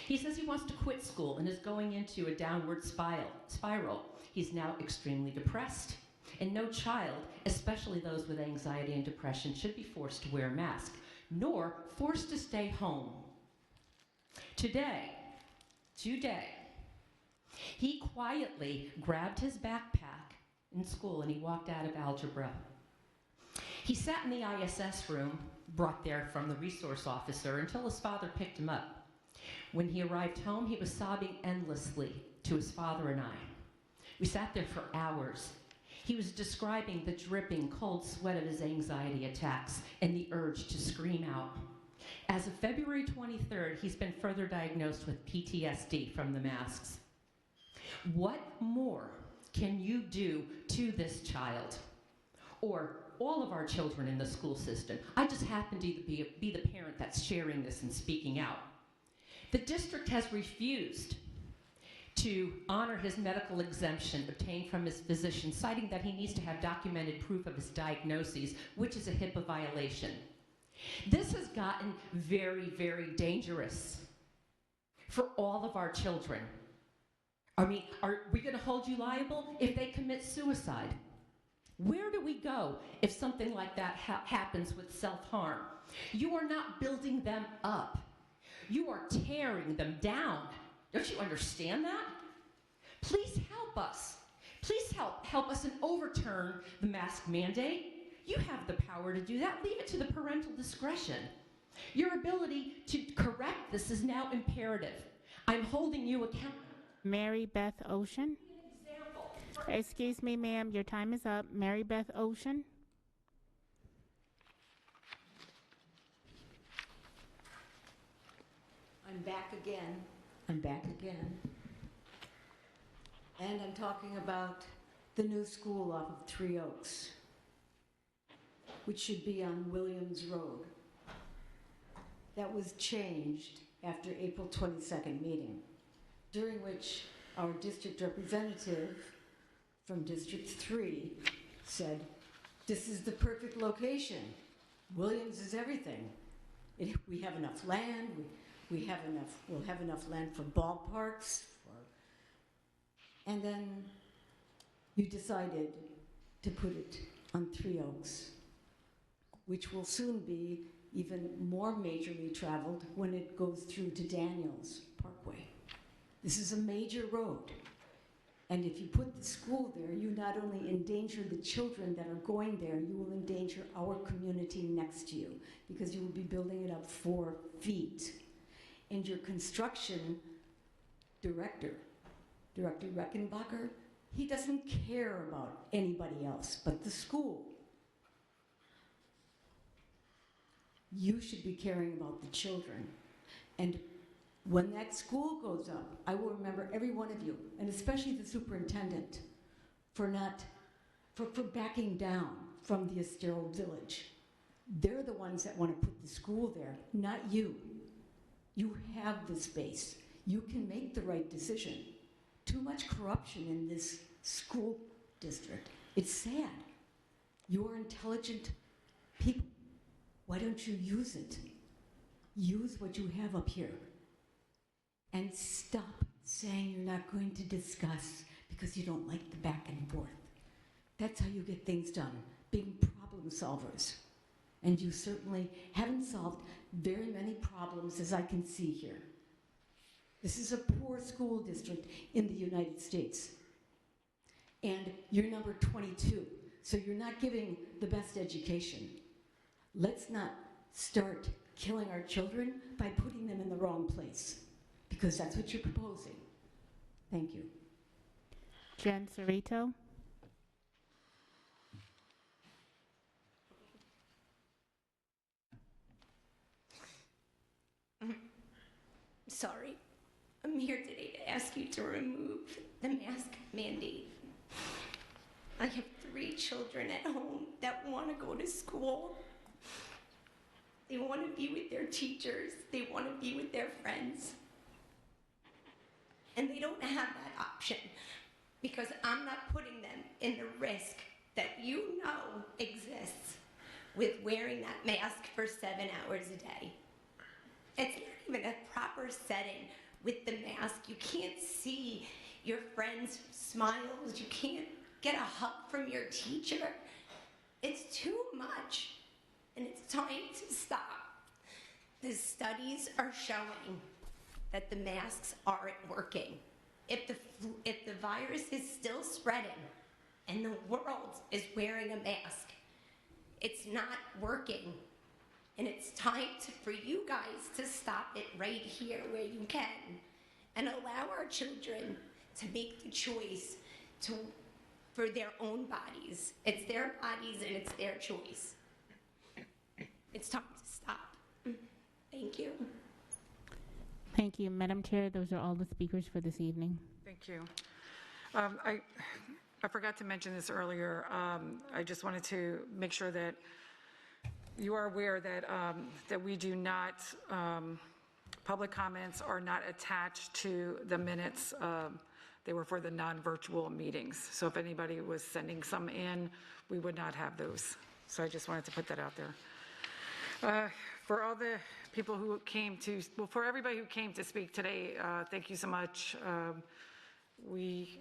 He says he wants to quit school and is going into a downward spiral. He's now extremely depressed. And no child, especially those with anxiety and depression, should be forced to wear a mask, nor forced to stay home. Today, he quietly grabbed his backpack in school and he walked out of algebra. He sat in the ISS room, brought there from the resource officer, until his father picked him up. When he arrived home, he was sobbing endlessly to his father and I. We sat there for hours. He was describing the dripping, cold sweat of his anxiety attacks and the urge to scream out. As of February 23rd, he's been further diagnosed with PTSD from the masks. What more can you do to this child? Or all of our children in the school system? I just happen to be the parent that's sharing this and speaking out. The district has refused to honor his medical exemption obtained from his physician, citing that he needs to have documented proof of his diagnoses, which is a HIPAA violation. This has gotten very, very dangerous for all of our children. I mean, are we going to hold you liable if they commit suicide? Where do we go if something like that happens with self-harm? You are not building them up. You are tearing them down. Don't you understand that? Please help us. Please help us and overturn the mask mandate. You have the power to do that. Leave it to the parental discretion. Your ability to correct this is now imperative. I'm holding you accountable. Mary Beth Ocean. Excuse me, ma'am, your time is up. Mary Beth Ocean. I'm back again. And I'm talking about the new school off of Three Oaks, which should be on Williams Road. That was changed after April 22nd meeting, during which our district representative from District 3 said, this is the perfect location. Williams is everything. We have enough land, we'll have enough land for ballparks, and then you decided to put it on Three Oaks, which will soon be even more majorly traveled when it goes through to Daniels Parkway. This is a major road. And if you put the school there, you not only endanger the children that are going there, you will endanger our community next to you, because you will be building it up 4 feet. And your construction director, Director Reckenbacher, he doesn't care about anybody else but the school. You should be caring about the children. And when that school goes up, I will remember every one of you, and especially the superintendent, for backing down from the Estero Village. They're the ones that want to put the school there, not you. You have the space. You can make the right decision. Too much corruption in this school district. It's sad. You are intelligent people. Why don't you use it? Use what you have up here. And stop saying you're not going to discuss because you don't like the back and forth. That's how you get things done, being problem solvers. And you certainly haven't solved very many problems as I can see here. This is a poor school district in the United States. And you're number 22, so you're not giving the best education. Let's not start killing our children by putting them in the wrong place, because that's what you're proposing. Thank you. Jen Cerrito. Sorry. I'm here today to ask you to remove the mask mandate. I have 3 children at home that want to go to school. They want to be with their teachers. They want to be with their friends. And they don't have that option because I'm not putting them in the risk that you know exists with wearing that mask for 7 hours a day. It's not even a proper setting with the mask. You can't see your friends' smiles. You can't get a hug from your teacher. It's too much, and it's time to stop. The studies are showing that the masks aren't working. If the virus is still spreading and the world is wearing a mask, it's not working. And it's time for you guys to stop it right here where you can and allow our children to make the choice for their own bodies. It's their bodies and it's their choice. It's time to stop. Thank you. Thank you. Madam Chair, those are all the speakers for this evening. Thank you. I forgot to mention this earlier. I just wanted to make sure that you are aware that that we do not, public comments are not attached to the minutes. They were for the non-virtual meetings. So if anybody was sending some in, we would not have those. So I just wanted to put that out there. For all the people who came to, well, for everybody who came to speak today, thank you so much. We,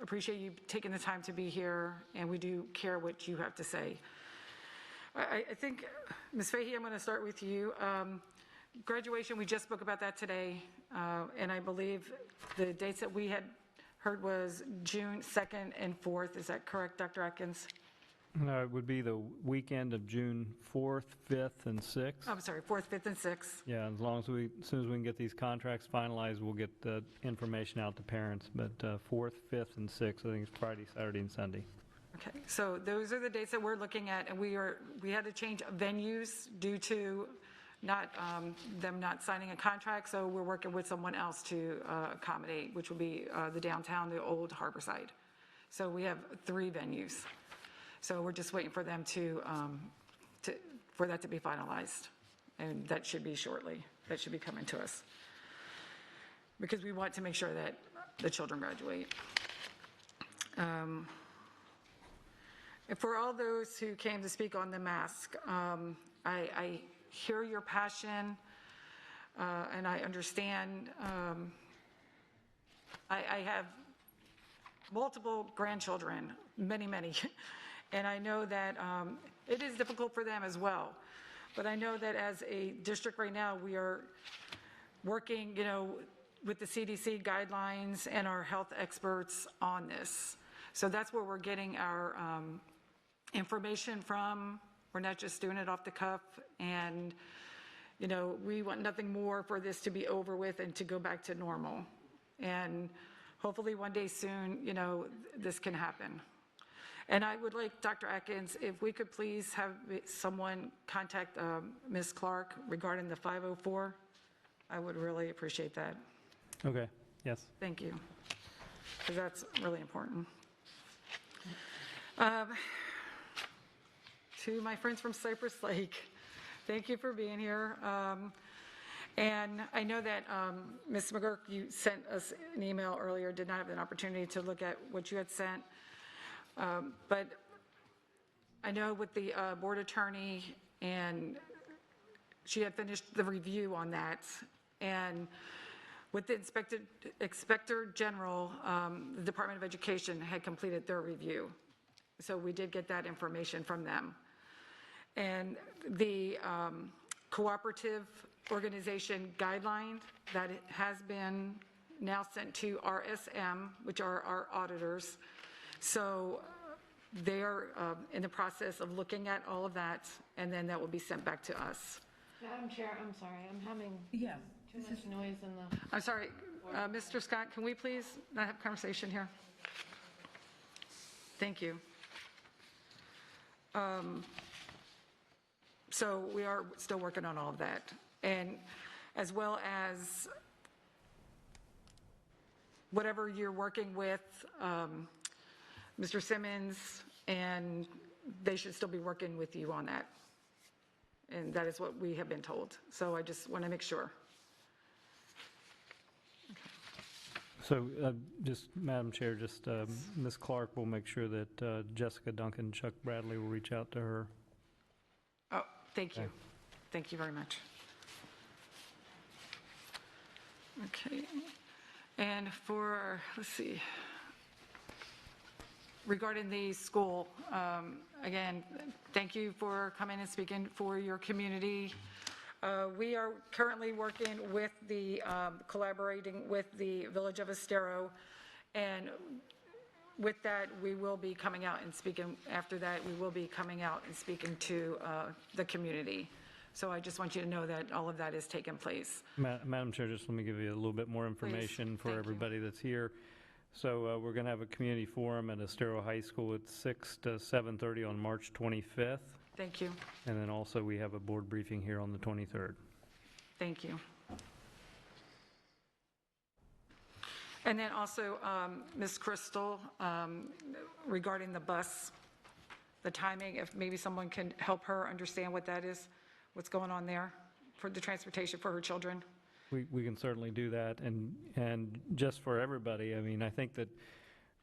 appreciate you taking the time to be here, and we do care what you have to say. I think, Ms. Fahey, I'm going to start with you. Graduation, we just spoke about that today, and I believe the dates that we had heard was June 2nd and 4th. Is that correct, Dr. Atkins? No, it would be the weekend of June 4th, 5th, and 6th. I'm sorry, 4th, 5th, and 6th. Yeah, as soon as we can get these contracts finalized, we'll get the information out to parents. But 4th, 5th, and 6th, I think it's Friday, Saturday, and Sunday. Okay, so those are the dates that we're looking at, and we had to change venues due to them not signing a contract, so we're working with someone else to accommodate, which will be the downtown, the old Harborside. So we have 3 venues. So we're just waiting for them for that to be finalized, and that should be shortly. That should be coming to us, because we want to make sure that the children graduate. And for all those who came to speak on the mask, I hear your passion, and I understand. I have multiple grandchildren, many, and I know that it is difficult for them as well. But I know that as a district right now, we are working, with the CDC guidelines and our health experts on this. So that's where we're getting our information from. We're not just doing it off the cuff, and we want nothing more for this to be over with and to go back to normal. And hopefully one day soon, this can happen. And I would like, Dr. Atkins, if we could please have someone contact Ms. Clark regarding the 504, I would really appreciate that. Okay, yes. Thank you, because that's really important. To my friends from Cypress Lake, thank you for being here. And I know that Ms. McGurk, you sent us an email earlier, did not have an opportunity to look at what you had sent. But I know with the board attorney, and she had finished the review on that. And with the Inspector General, the Department of Education had completed their review. So we did get that information from them. And the cooperative organization guideline that has been now sent to RSM, which are our auditors. So they are in the process of looking at all of that, and then that will be sent back to us. Madam Chair, I'm sorry, I'm having too much noise in the... I'm sorry, Mr. Scott, can we please not have conversation here? Thank you. So we are still working on all of that, and as well as whatever you're working with Mr. Simmons, and they should still be working with you on that. And that is what we have been told. So I just want to make sure. So just, Madam Chair, just Ms. Clark will make sure that Jessica Duncan, Chuck Bradley will reach out to her. Oh, thank you. Okay. Thank you very much. Okay. And for, let's see, regarding the school, again, thank you for coming and speaking for your community. We are currently working with the, collaborating with the Village of Estero, and with that, we will be coming out and speaking, after that, we will be coming out and speaking to the community. So I just want you to know that all of that is taking place. Madam Chair, just let me give you a little bit more information for everybody that's here. So we're going to have a community forum at Estero High School at 6 to 7:30 on March 25th. Thank you. And then also we have a board briefing here on the 23rd. Thank you. And then also, Ms. Crystal, regarding the bus, the timing, if maybe someone can help her understand what that is, what's going on there for the transportation for her children. We can certainly do that, and just for everybody, I mean, I think that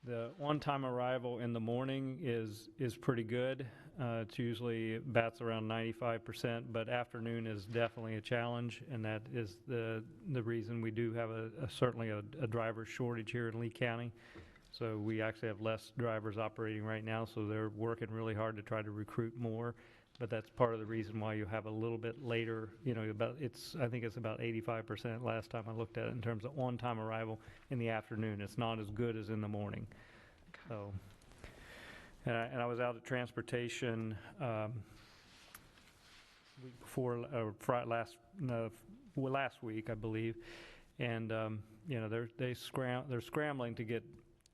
the on-time arrival in the morning is pretty good. It's usually bats around 95%, but afternoon is definitely a challenge, and that is the reason we do have certainly a driver shortage here in Lee County. So we actually have less drivers operating right now, so they're working really hard to try to recruit more. But that's part of the reason why you have a little bit later, you know, I think it's about 85% last time I looked at it in terms of on-time arrival in the afternoon. It's not as good as in the morning. Okay. So, and I was out at transportation last week, I believe, and you know, they're scrambling to get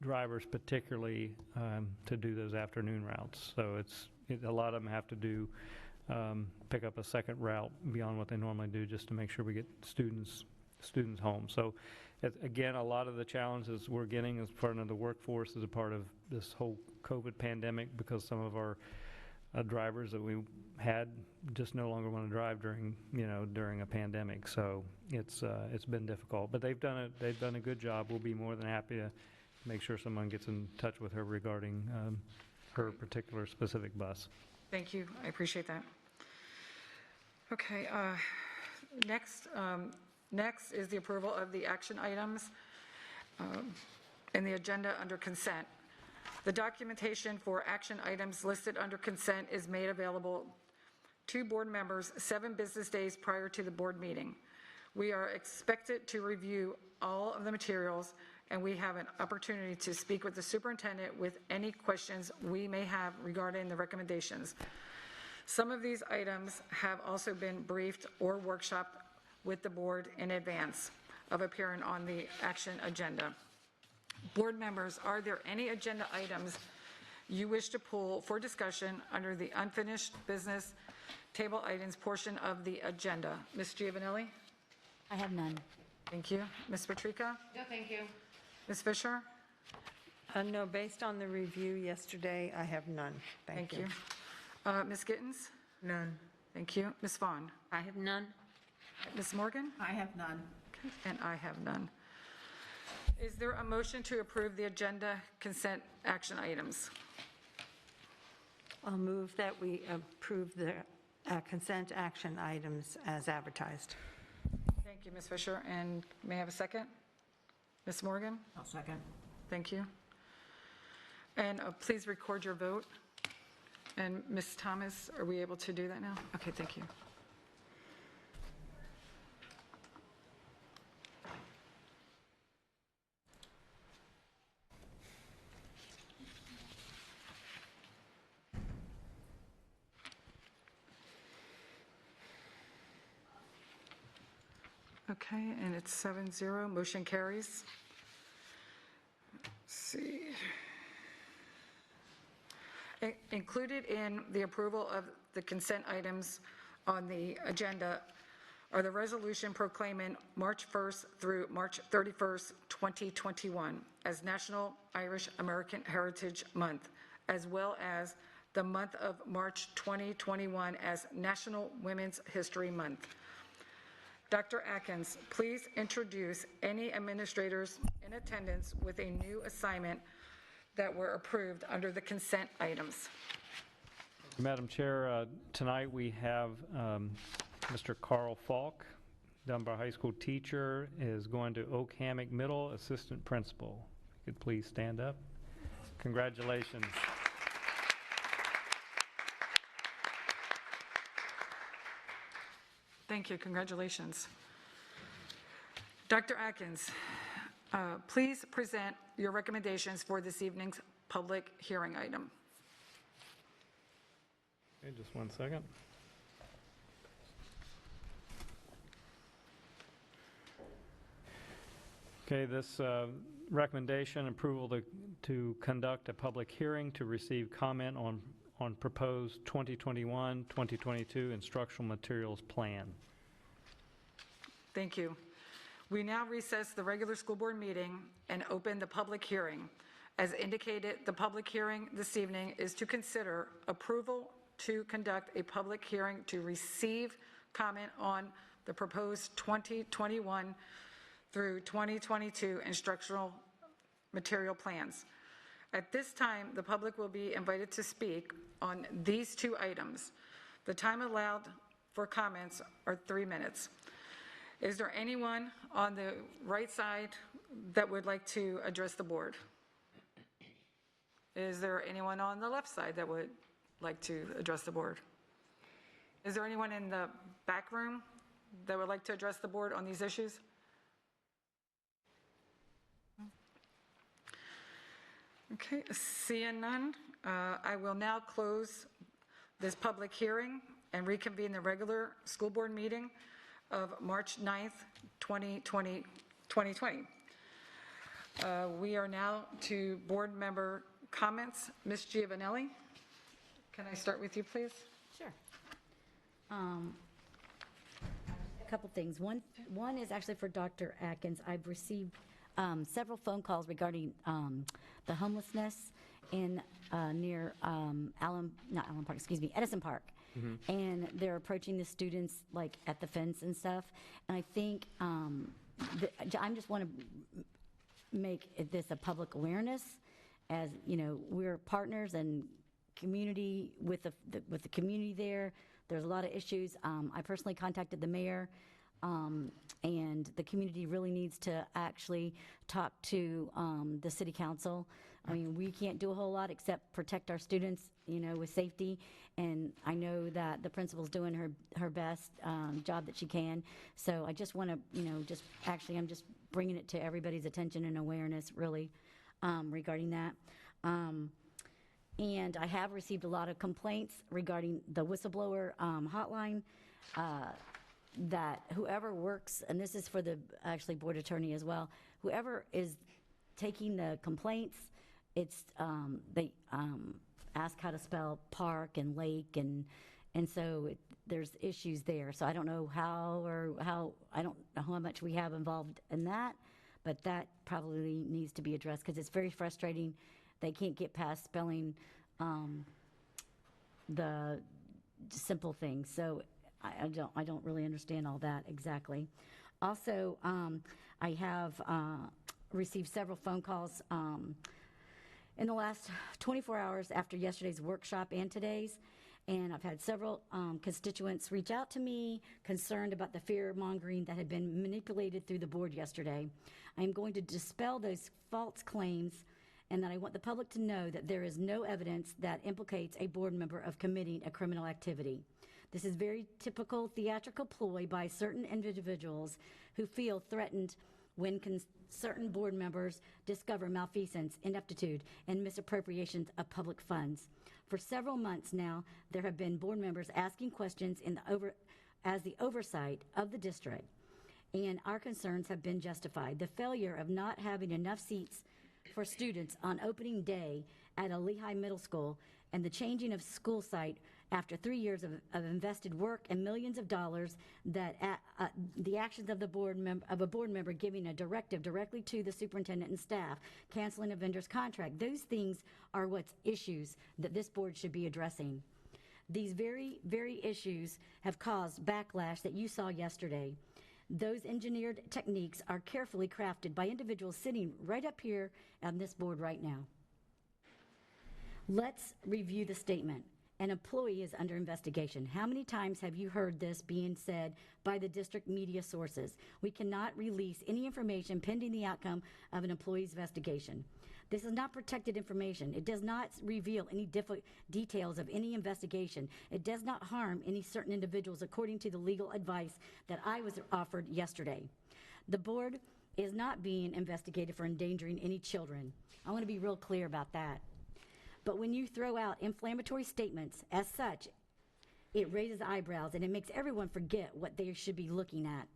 drivers, particularly to do those afternoon routes. So a lot of them have to do pick up a second route beyond what they normally do just to make sure we get students home. So again, a lot of the challenges we're getting as part of the workforce is a part of this whole COVID pandemic, because some of our drivers that we had just no longer want to drive during a pandemic. So it's been difficult, but they've done a good job. We'll be more than happy to make sure someone gets in touch with her regarding her particular specific bus. Thank you. I appreciate that. Okay. Next is the approval of the action items in the agenda under consent. The documentation for action items listed under consent is made available to board members 7 business days prior to the board meeting. We are expected to review all of the materials, and we have an opportunity to speak with the superintendent with any questions we may have regarding the recommendations. Some of these items have also been briefed or workshopped with the board in advance of appearing on the action agenda. Board members, are there any agenda items you wish to pull for discussion under the unfinished business table items portion of the agenda. Ms. Giovanelli? I have none. Thank you. Ms. Patrica? No, thank you. Ms. Fisher? No, based on the review yesterday, I have none. Thank you. Ms. Gittens? None. Thank you. Ms. Vaughn? I have none. Ms. Morgan? I have none. And I have none. Is there a motion to approve the agenda consent action items? I'll move that we approve the consent action items as advertised. Thank you, Ms. Fisher. And may I have a second? Ms. Morgan? I'll second. Thank you. And please record your vote. And Ms. Thomas, are we able to do that now? Okay, thank you. Okay, and it's 7-0, motion carries. Let's see. Included in the approval of the consent items on the agenda are the resolution proclaiming March 1st through March 31st, 2021 as National Irish American Heritage Month, as well as the month of March 2021 as National Women's History Month. Dr. Atkins, please introduce any administrators in attendance with a new assignment that were approved under the consent items. Madam Chair, tonight we have Mr. Carl Falk, Dunbar High School teacher, is going to Oak Hammock Middle, assistant principal. If you could please stand up. Congratulations. Thank you, congratulations. Dr. Atkins, please present your recommendations for this evening's public hearing item. Okay, just one second. Okay, this recommendation, approval to conduct a public hearing to receive comment on proposed 2021-2022 instructional materials plan. Thank you. We now recess the regular school board meeting and open the public hearing. As indicated, the public hearing this evening is to consider approval to conduct a public hearing to receive comment on the proposed 2021 through 2022 instructional material plans. At this time, the public will be invited to speak on these two items. The time allowed for comments are 3 minutes. Is there anyone on the right side that would like to address the board? Is there anyone on the left side that would like to address the board? Is there anyone in the back room that would like to address the board on these issues? Okay, seeing none, I will now close this public hearing and reconvene the regular school board meeting of March 9th, 2020. We are now to board member comments. Ms. Giovanelli, can I start with you, please? Sure. A couple things. One is actually for Dr. Atkins. I've received several phone calls regarding the homelessness in near Edison Park. Mm-hmm. And they're approaching the students like at the fence and stuff. And I think I just want to make this a public awareness, as you know, we're partners and community with the community there. There's a lot of issues. I personally contacted the mayor. And the community really needs to actually talk to the city council. I mean, we can't do a whole lot except protect our students, you know, with safety. And I know that the principal's doing her best job that she can. So I just want to, you know, I'm just bringing it to everybody's attention and awareness, really, regarding that. And I have received a lot of complaints regarding the whistleblower hotline. That whoever works, and this is for the actually board attorney as well, whoever is taking the complaints it's, they ask how to spell park and lake, and so there's issues there. So I don't know I don't know how much we have involved in that, but that probably needs to be addressed because it's very frustrating. They can't get past spelling the simple things. So I don't really understand all that exactly. Also, I have received several phone calls in the last 24 hours after yesterday's workshop and today's, and I've had several constituents reach out to me concerned about the fear-mongering that had been manipulated through the board yesterday. I am going to dispel those false claims, and that I want the public to know that there is no evidence that implicates a board member of committing a criminal activity. This is very typical theatrical ploy by certain individuals who feel threatened when certain board members discover malfeasance, ineptitude, and misappropriations of public funds. For several months now, there have been board members asking questions as the oversight of the district, and our concerns have been justified. The failure of not having enough seats for students on opening day at a Lehigh Middle School and the changing of school site after 3 years of invested work and millions of dollars, that the actions of a board member giving a directive directly to the superintendent and staff, canceling a vendor's contract, those things are what's issues that this board should be addressing. These very, very issues have caused backlash that you saw yesterday. Those engineered techniques are carefully crafted by individuals sitting right up here on this board right now. Let's review the statement. An employee is under investigation. How many times have you heard this being said by the district media sources? We cannot release any information pending the outcome of an employee's investigation. This is not protected information. It does not reveal any details of any investigation. It does not harm any certain individuals according to the legal advice that I was offered yesterday. The board is not being investigated for endangering any children. I want to be real clear about that. But when you throw out inflammatory statements as such, it raises eyebrows and it makes everyone forget what they should be looking at.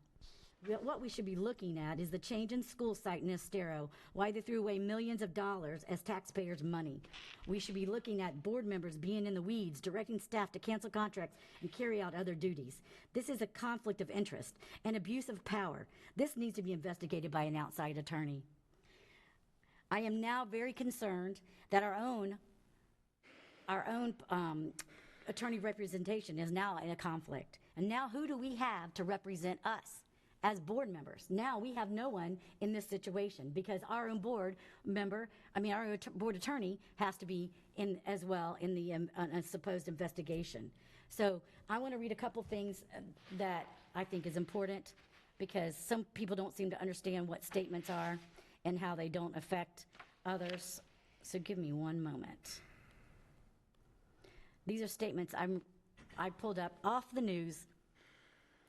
What we should be looking at is the change in school site in Estero, why they threw away millions of dollars as taxpayers' money. We should be looking at board members being in the weeds, directing staff to cancel contracts and carry out other duties. This is a conflict of interest and abuse of power. This needs to be investigated by an outside attorney. I am now very concerned that our own attorney representation is now in a conflict. And now who do we have to represent us as board members? Now we have no one in this situation because our own board attorney has to be in as well in the supposed investigation. So I want to read a couple things that I think is important because some people don't seem to understand what statements are and how they don't affect others. So give me one moment. These are statements I pulled up off the news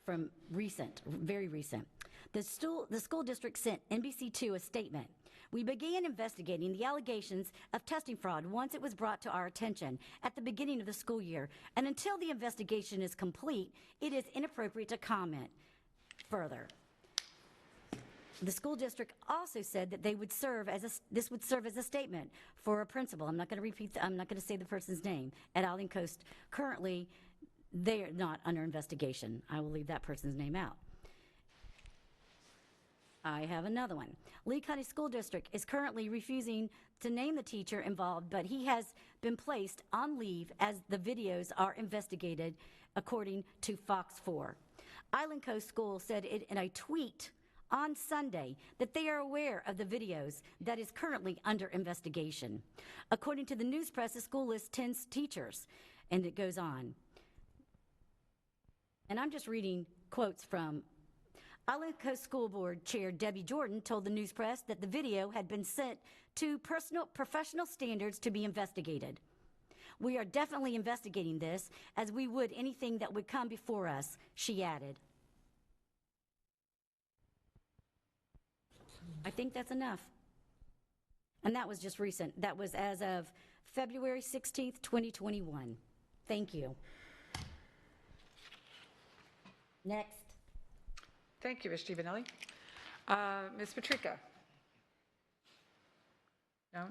from very recent. The school district sent NBC2 a statement. We began investigating the allegations of testing fraud once it was brought to our attention at the beginning of the school year, and until the investigation is complete, it is inappropriate to comment further. The school district also said that this would serve as a statement for a principal. I'm not going to say the person's name at Allen Coast. Currently, they are not under investigation. I will leave that person's name out. I have another one. Lee County School District is currently refusing to name the teacher involved, but he has been placed on leave as the videos are investigated, according to Fox 4. Island Coast School said in a tweet on Sunday that they are aware of the videos that is currently under investigation. According to the news press, the school lists 10 teachers, and it goes on. And I'm just reading quotes from Island Coast School Board Chair Debbie Jordan told the news press that the video had been sent to professional standards to be investigated. We are definitely investigating this as we would anything that would come before us, she added. I think that's enough. And that was just recent. That was as of February 16th, 2021. Thank you. Next. Thank you, Ms. Giovanelli. Ms. Patrica? No?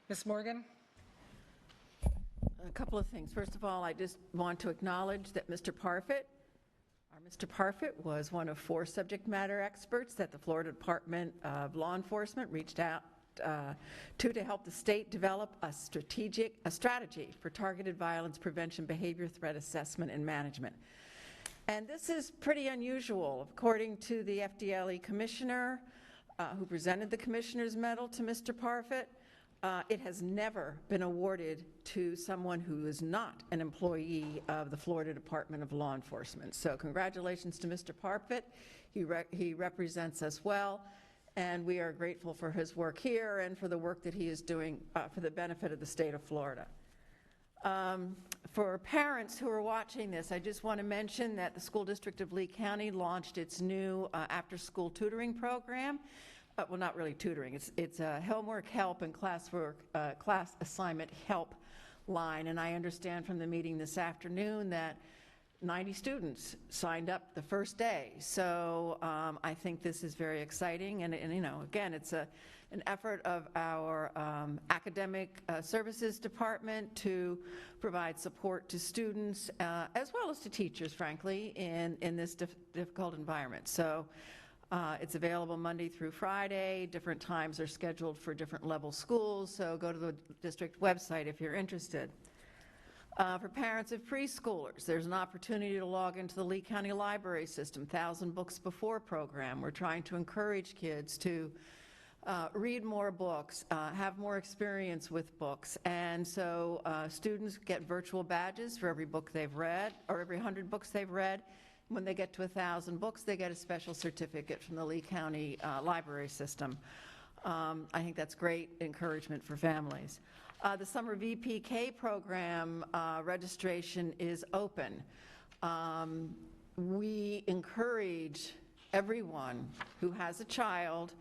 Ms. Morgan? A couple of things. First of all, I just want to acknowledge that Mr. Parfit was one of 4 subject matter experts that the Florida Department of Law Enforcement reached out to help the state develop a strategy for targeted violence prevention, behavior threat assessment, and management. And this is pretty unusual. According to the FDLE commissioner, who presented the commissioner's medal to Mr. Parfit, it has never been awarded to someone who is not an employee of the Florida Department of Law Enforcement. So congratulations to Mr. Parfit. He represents us well, and we are grateful for his work here and for the work that he is doing for the benefit of the state of Florida. For parents who are watching this, I just want to mention that the School District of Lee County launched its new after-school tutoring program. Well, not really tutoring. It's a homework help and class assignment help line. And I understand from the meeting this afternoon that 90 students signed up the first day. So I think this is very exciting. And you know, again, it's an effort of our academic services department to provide support to students as well as to teachers, frankly, in this difficult environment. So it's available Monday through Friday. Different times are scheduled for different level schools, so go to the district website if you're interested. For parents of preschoolers, there's an opportunity to log into the Lee County Library System 1,000 Books Before program. We're trying to encourage kids to read more books, have more experience with books, and so students get virtual badges for every book they've read, or every 100 books they've read. When they get to 1,000 books, they get a special certificate from the Lee County Library System. I think that's great encouragement for families. The summer VPK program registration is open. We encourage everyone who has a child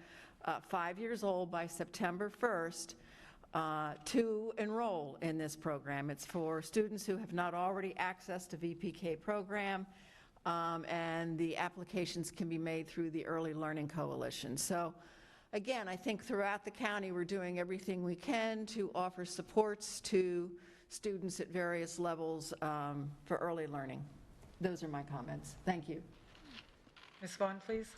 5 years old by September 1st to enroll in this program. It's for students who have not already accessed a VPK program. And the applications can be made through the Early Learning Coalition. So again, I think throughout the county we're doing everything we can to offer supports to students at various levels for early learning. Those are my comments. Thank you. Ms. Vaughn, please.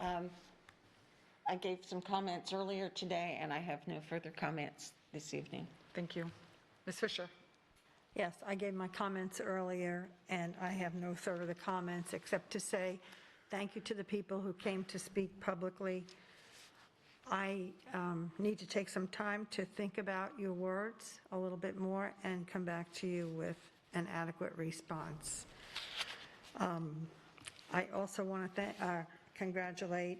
I gave some comments earlier today, and I have no further comments this evening. Thank you. Ms. Fisher. Yes, I gave my comments earlier, and I have no further comments except to say thank you to the people who came to speak publicly. I need to take some time to think about your words a little bit more and come back to you with an adequate response. I also want to congratulate,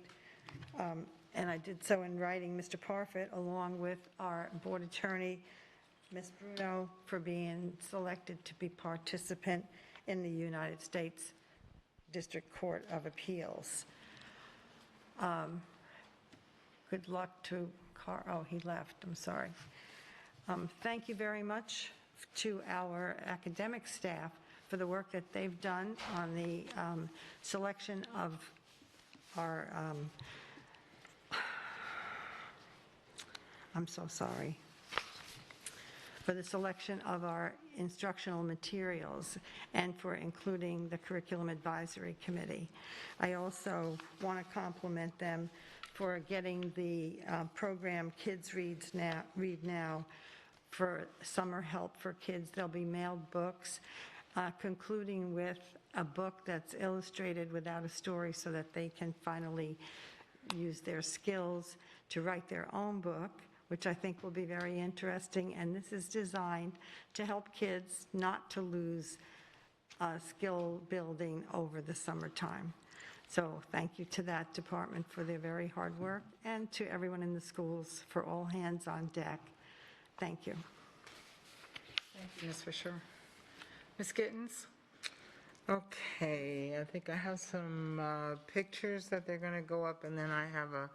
and I did so in writing, Mr. Parfit, along with our board attorney, Ms. Bruno, for being selected to be participant in the United States District Court of Appeals. Good luck to oh, he left, I'm sorry. Thank you very much to our academic staff for the work that they've done on the selection of our, I'm so sorry. For the selection of our instructional materials and for including the Curriculum Advisory Committee. I also want to compliment them for getting the program Kids Read Now for summer help for kids. There'll be mailed books, concluding with a book that's illustrated without a story so that they can finally use their skills to write their own book, which I think will be very interesting. And this is designed to help kids not to lose skill building over the summertime. So thank you to that department for their very hard work, and to everyone in the schools for all hands on deck. Thank you. Thank you, Ms. Fisher. Ms. Gittens? Okay, I think I have some pictures that they're going to go up, and then I have a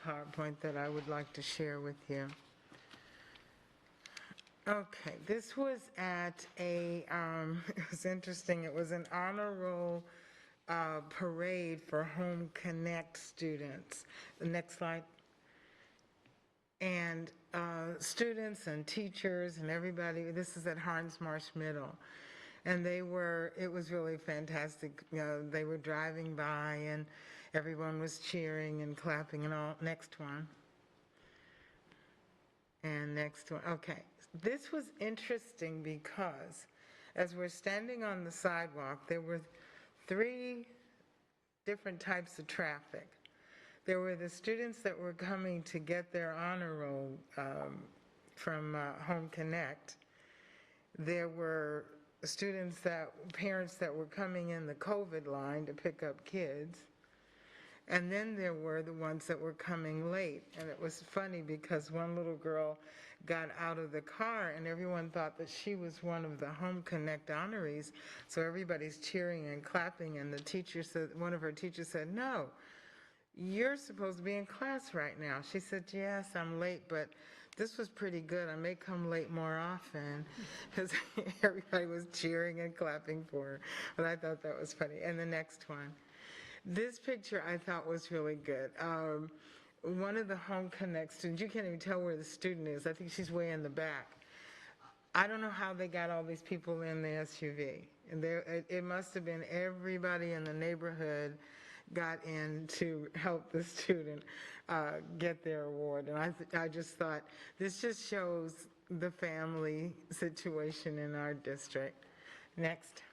PowerPoint that I would like to share with you. Okay, this was at a, it was interesting, it was an honor roll parade for Home Connect students. The next slide. And students and teachers and everybody. This is at Harns Marsh Middle. And it was really fantastic. They were driving by and everyone was cheering and clapping and all. Next one. And next one. Okay. This was interesting because as we're standing on the sidewalk, there were 3 different types of traffic. There were the students that were coming to get their honor roll from Home Connect. There were parents that were coming in the COVID line to pick up kids. And then there were the ones that were coming late. And it was funny because one little girl got out of the car and everyone thought that she was one of the Home Connect honorees. So everybody's cheering and clapping, and one of her teachers said, "No, you're supposed to be in class right now." She said, "Yes, I'm late, but this was pretty good. I may come late more often," because everybody was cheering and clapping for her. But I thought that was funny. And the next one. This picture I thought was really good. One of the Home Connect students, you can't even tell where the student is. I think she's way in the back. I don't know how they got all these people in the SUV. And it must have been everybody in the neighborhood got in to help the student get their award. And I just thought, this just shows the family situation in our district. Next.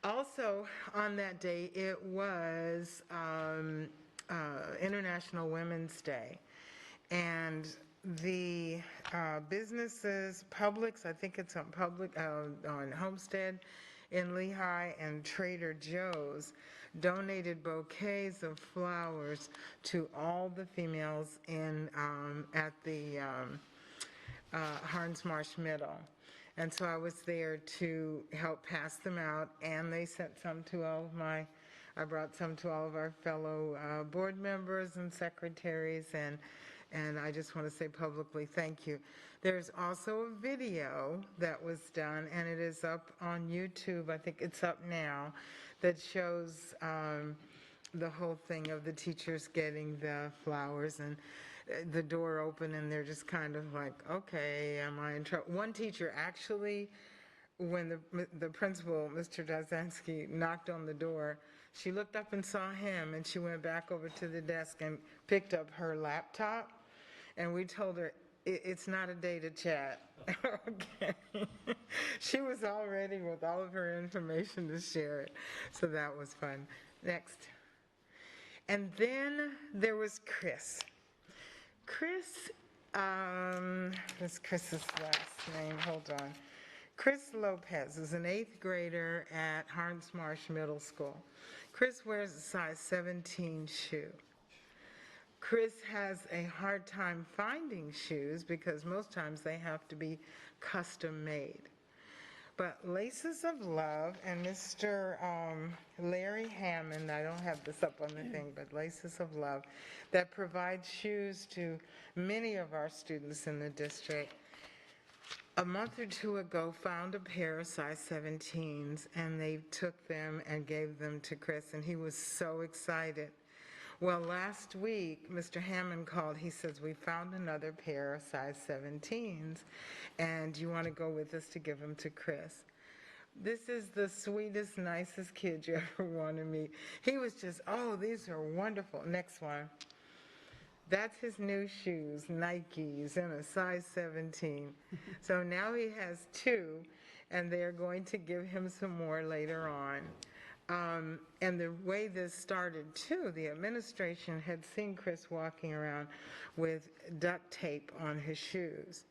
Also, on that day, it was International Women's Day. And the businesses, Publix, I think it's on Homestead in Lehigh, and Trader Joe's donated bouquets of flowers to all the females at the Harns Marsh Middle. And so I was there to help pass them out, and they sent some to I brought some to all of our fellow board members and secretaries, and I just want to say publicly thank you. There's also a video that was done, and it is up on YouTube. I think it's up now, that shows the whole thing of the teachers getting the flowers and the door open, and they're just kind of like, okay, am I in trouble? One teacher actually, when the principal, Mr. Dazansky, knocked on the door, she looked up and saw him, and she went back over to the desk and picked up her laptop, and we told her, it's not a day to chat. Okay. She was all ready with all of her information to share it, so that was fun. Next. And then there was Chris. What's Chris's last name? Hold on. Chris Lopez is an 8th grader at Harns Marsh Middle School. Chris wears a size 17 shoe. Chris has a hard time finding shoes because most times they have to be custom made. But Laces of Love and Mr. Larry Hammond, I don't have this up on the thing, but Laces of Love, that provides shoes to many of our students in the district, a month or 2 ago found a pair of size 17s, and they took them and gave them to Chris, and he was so excited. Well, last week, Mr. Hammond called. He says, we found another pair of size 17s, and you want to go with us to give them to Chris? This is the sweetest, nicest kid you ever want to meet. He was just, oh, these are wonderful. Next one. That's his new shoes, Nikes, in a size 17. So now he has 2, and they're going to give him some more later on. And the way this started, too, the administration had seen Chris walking around with duct tape on his shoes.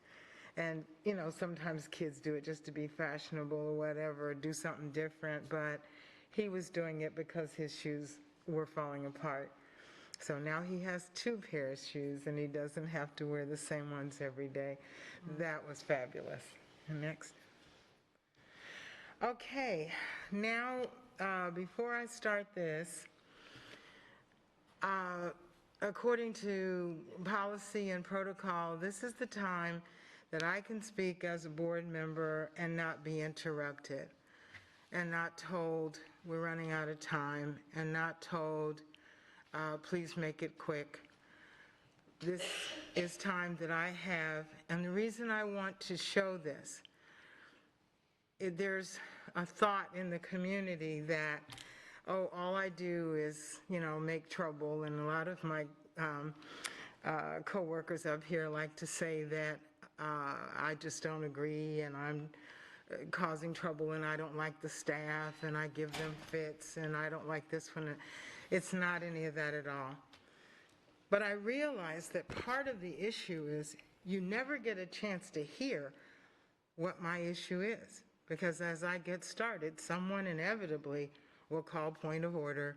And, you know, sometimes kids do it just to be fashionable or whatever, or do something different, but he was doing it because his shoes were falling apart. So now he has 2 pairs of shoes, and he doesn't have to wear the same ones every day. That was fabulous. Next. Okay, now, before I start this, according to policy and protocol, this is the time that I can speak as a board member and not be interrupted, and not told we're running out of time, and not told please make it quick. this is time that I have, and the reason I want to show this, there's a thought in the community that, oh, all I do is, make trouble, and a lot of my coworkers up here like to say that I just don't agree, and I'm causing trouble, and I don't like the staff, and I give them fits, and I don't like this one. It's not any of that at all. But I realize that part of the issue is you never get a chance to hear what my issue is, because as I get started, someone inevitably will call point of order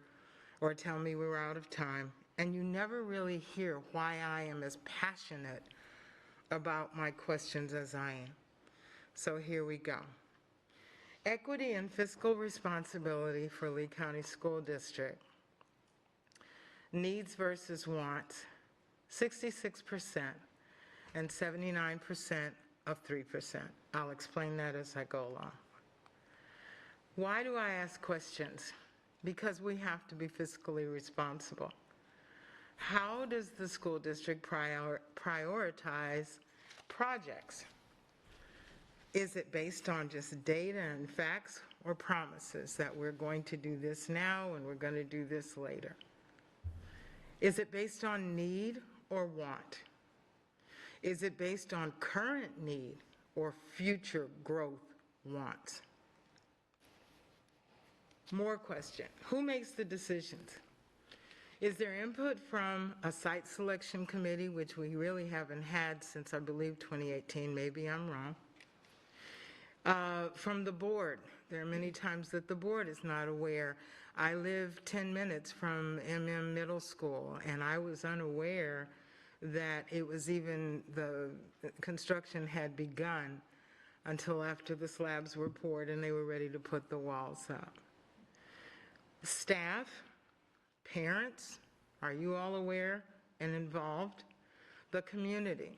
or tell me we're out of time, and you never really hear why I am as passionate about my questions as I am. So here we go. Equity and fiscal responsibility for Lee County School District. Needs versus wants, 66% and 79% of 3%. I'll explain that as I go along. Why do I ask questions? Because we have to be fiscally responsible. How does the school district prioritize projects? Is it based on just data and facts, or promises that we're going to do this now and we're going to do this later? Is it based on need or want? Is it based on current need or future growth wants? More question. Who makes the decisions? Is there input from a site selection committee, which we really haven't had since, I believe, 2018? Maybe I'm wrong. From the board. There are many times that the board is not aware. I live 10 minutes from MM Middle School, and I was unaware that it was even, the construction had begun until after the slabs were poured and they were ready to put the walls up. Staff, parents, are you all aware and involved? The community,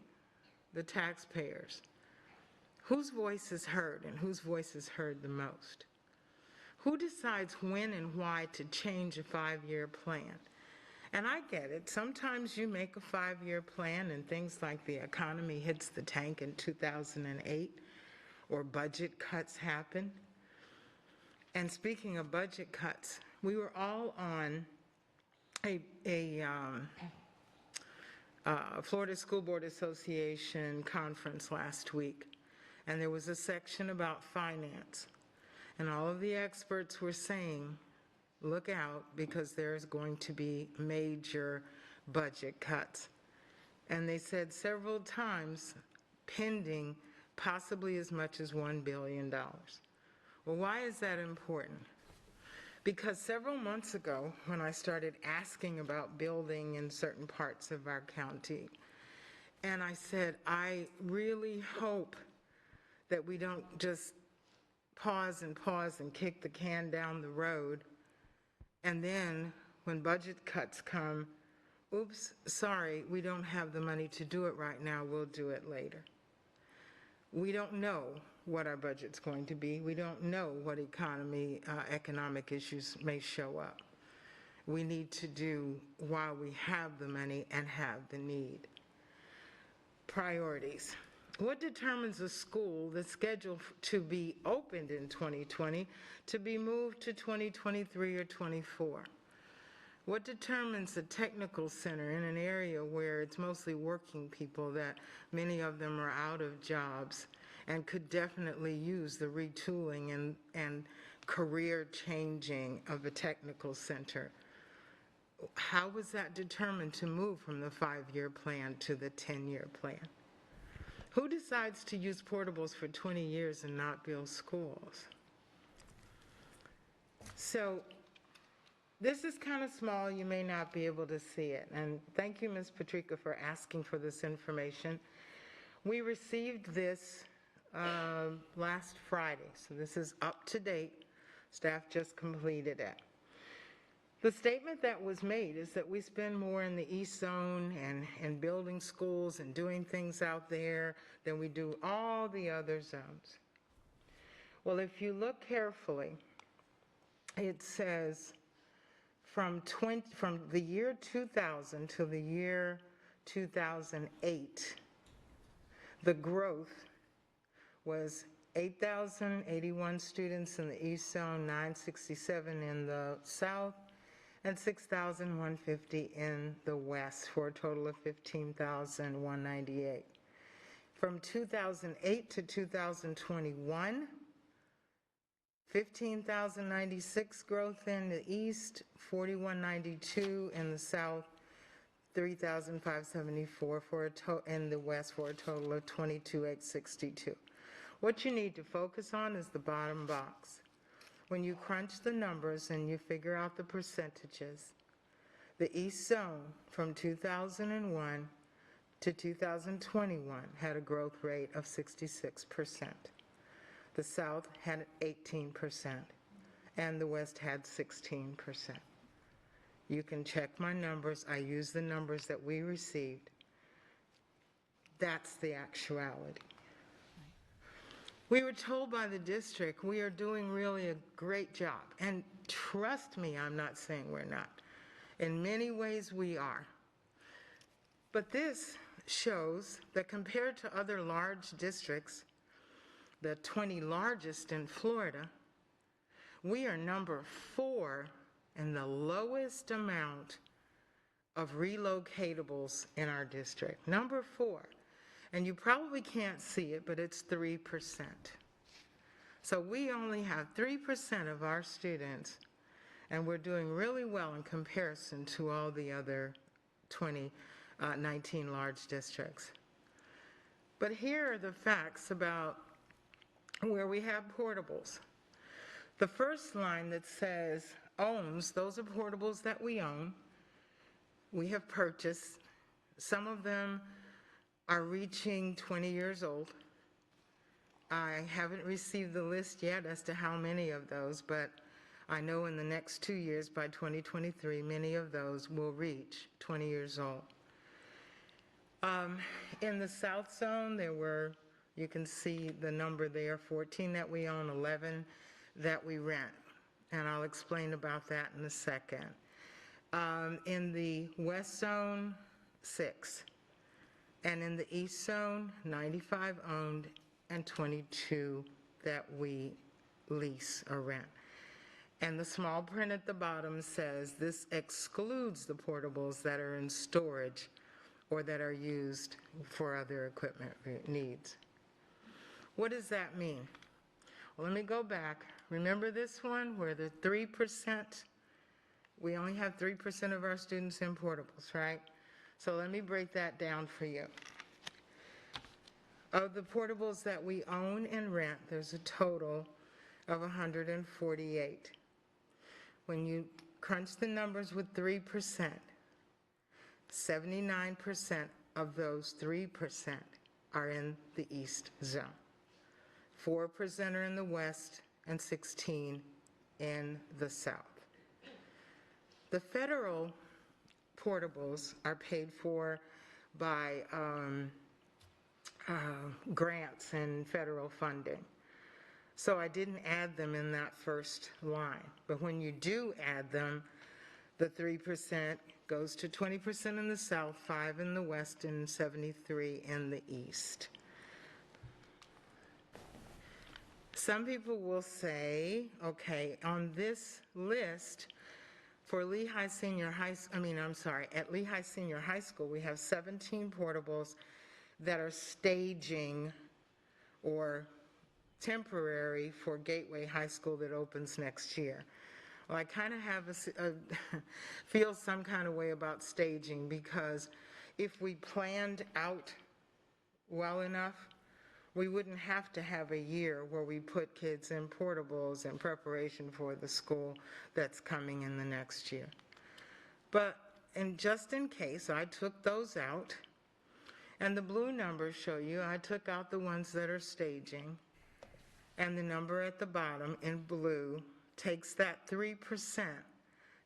the taxpayers. Whose voice is heard and whose voice is heard the most? Who decides when and why to change a 5-year plan? And I get it. Sometimes you make a 5-year plan and things like the economy hits the tank in 2008, or budget cuts happen. And speaking of budget cuts, we were all on a Florida School Board Association conference last week, and there was a section about finance. And all of the experts were saying, look out, because there's going to be major budget cuts. And they said several times, pending possibly as much as $1 billion. Well, why is that important? Because several months ago, when I started asking about building in certain parts of our county, and I said, I really hope that we don't just pause and kick the can down the road, and then when budget cuts come, oops, sorry, we don't have the money to do it right now, we'll do it later. We don't know what our budget's going to be. We don't know what economic issues may show up. We need to do while we have the money and have the need. Priorities. What determines a school that's scheduled to be opened in 2020 to be moved to 2023 or 24? What determines a technical center in an area where it's mostly working people, that many of them are out of jobs and could definitely use the retooling and career changing of a technical center? How was that determined to move from the 5-year plan to the 10-year plan? Who decides to use portables for 20 years and not build schools? So this is kind of small. You may not be able to see it. And thank you, Ms. Patrica, for asking for this information. We received this last Friday, so this is up to date. Staff just completed it. The statement that was made is that we spend more in the East Zone and building schools and doing things out there than we do all the other zones. Well, if you look carefully, it says from the year 2000 to the year 2008, the growth was 8,081 students in the East Zone, 967 in the South, and 6,150 in the West, for a total of 15,198. From 2008 to 2021, 15,096 growth in the East, 4,192 in the South, 3,574 in the West, for a total of 22,862. What you need to focus on is the bottom box. When you crunch the numbers and you figure out the percentages, the East Zone from 2001 to 2021 had a growth rate of 66%. The South had 18%, and the West had 16%. You can check my numbers. I use the numbers that we received. That's the actuality. We were told by the district we are doing really a great job. And trust me, I'm not saying we're not. In many ways, we are. But this shows that compared to other large districts, the 20 largest in Florida, we are number 4 in the lowest amount of relocatables in our district. Number 4. And you probably can't see it, but it's 3%. So we only have 3% of our students, and we're doing really well in comparison to all the other 19 large districts. But here are the facts about where we have portables. The first line that says owns, those are portables that we own. We have purchased. Some of them are reaching 20 years old. I haven't received the list yet as to how many of those, but I know in the next 2 years, by 2023, many of those will reach 20 years old. In the South Zone, there were, you can see the number there, 14 that we own, 11 that we rent, and I'll explain about that in a second. In the West Zone, 6. And in the East Zone, 95 owned and 22 that we lease or rent. And the small print at the bottom says this excludes the portables that are in storage or that are used for other equipment needs. What does that mean? Well, let me go back. Remember this one where the 3%, we only have 3% of our students in portables, right? So let me break that down for you. Of the portables that we own and rent, there's a total of 148. When you crunch the numbers with 3%, 79% of those 3% are in the East Zone. 4% are in the West and 16 in the South. The federal portables are paid for by grants and federal funding. So I didn't add them in that first line. But when you do add them, the 3% goes to 20% in the South, 5 in the West, and 73 in the East. Some people will say, okay, on this list, for Lehigh Senior High, at Lehigh Senior High School, we have 17 portables that are staging or temporary for Gateway High School that opens next year. Well, I kind of have feel some kind of way about staging, because if we planned out well enough, we wouldn't have to have a year where we put kids in portables in preparation for the school that's coming in the next year. But just in case, I took those out, and the blue numbers show you I took out the ones that are staging, and the number at the bottom in blue takes that 3%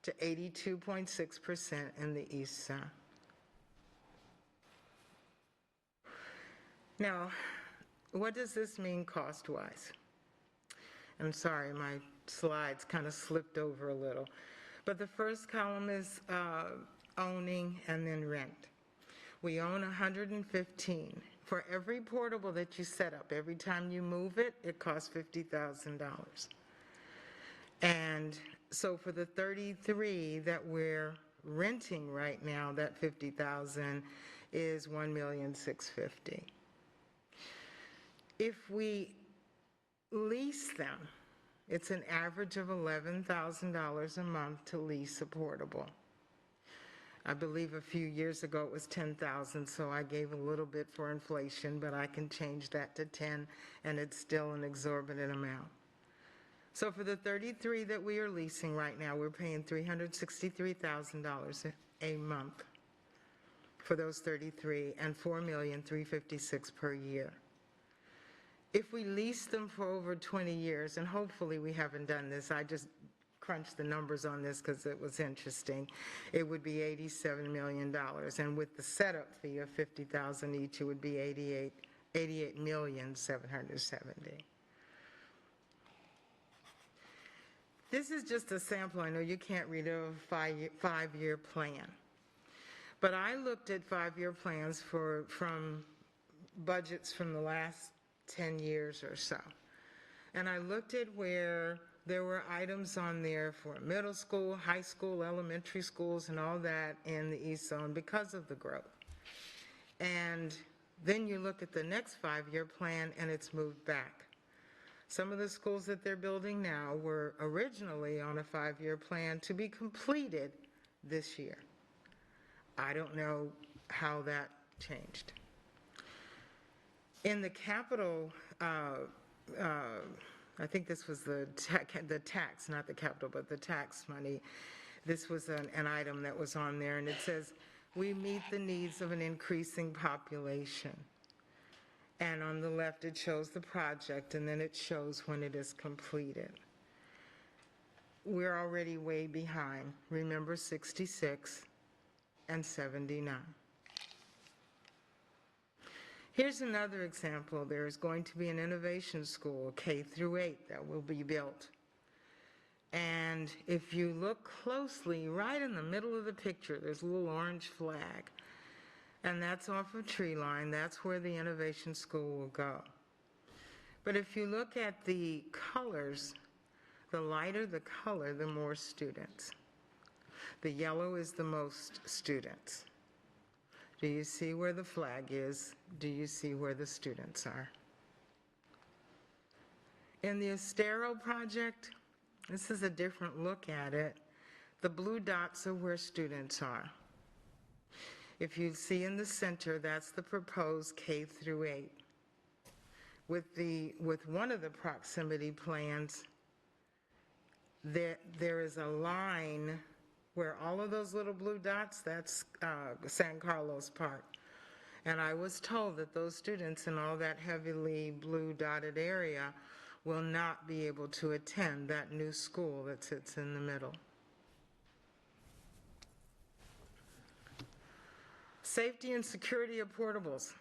to 82.6% in the East Zone. Now, what does this mean cost-wise? I'm sorry, my slides kind of slipped over a little. But the first column is owning and then rent. We own 115. For every portable that you set up, every time you move it, it costs $50,000. And so for the 33 that we're renting right now, that $50,000 is $1,650,000. If we lease them, it's an average of $11,000 a month to lease a portable. I believe a few years ago it was $10,000, so I gave a little bit for inflation, but I can change that to 10, and it's still an exorbitant amount. So for the 33 that we are leasing right now, we're paying $363,000 a month for those 33, and $4,356,000 per year. If we lease them for over 20 years, and hopefully we haven't done this, I just crunched the numbers on this because it was interesting, it would be $87 million. And with the setup fee of $50,000 each, it would be $88,770,000. This is just a sample. I know you can't read a five-year plan. But I looked at five-year plans from budgets from the last 10 years or so. And I looked at where there were items on there for middle school, high school, elementary schools, and all that in the East Zone because of the growth. And then you look at the next five-year plan, and it's moved back. Some of the schools that they're building now were originally on a five-year plan to be completed this year. I don't know how that changed. In the capital, I think this was the tax, not the capital, but the tax money. This was an item that was on there, and it says, we meet the needs of an increasing population. And on the left, it shows the project, and then it shows when it is completed. We're already way behind. Remember 66 and 79. Here's another example. There's going to be an innovation school, K through 8, that will be built. And if you look closely, right in the middle of the picture, there's a little orange flag. And that's off of Tree Line. That's where the innovation school will go. But if you look at the colors, the lighter the color, the more students. The yellow is the most students. Do you see where the flag is? Do you see where the students are? In the Estero project, this is a different look at it. The blue dots are where students are. If you see in the center, that's the proposed K through 8. With one of the proximity plans, there is a line where all of those little blue dots, that's San Carlos Park. And I was told that those students in all that heavily blue dotted area will not be able to attend that new school that sits in the middle. Safety and security of portables.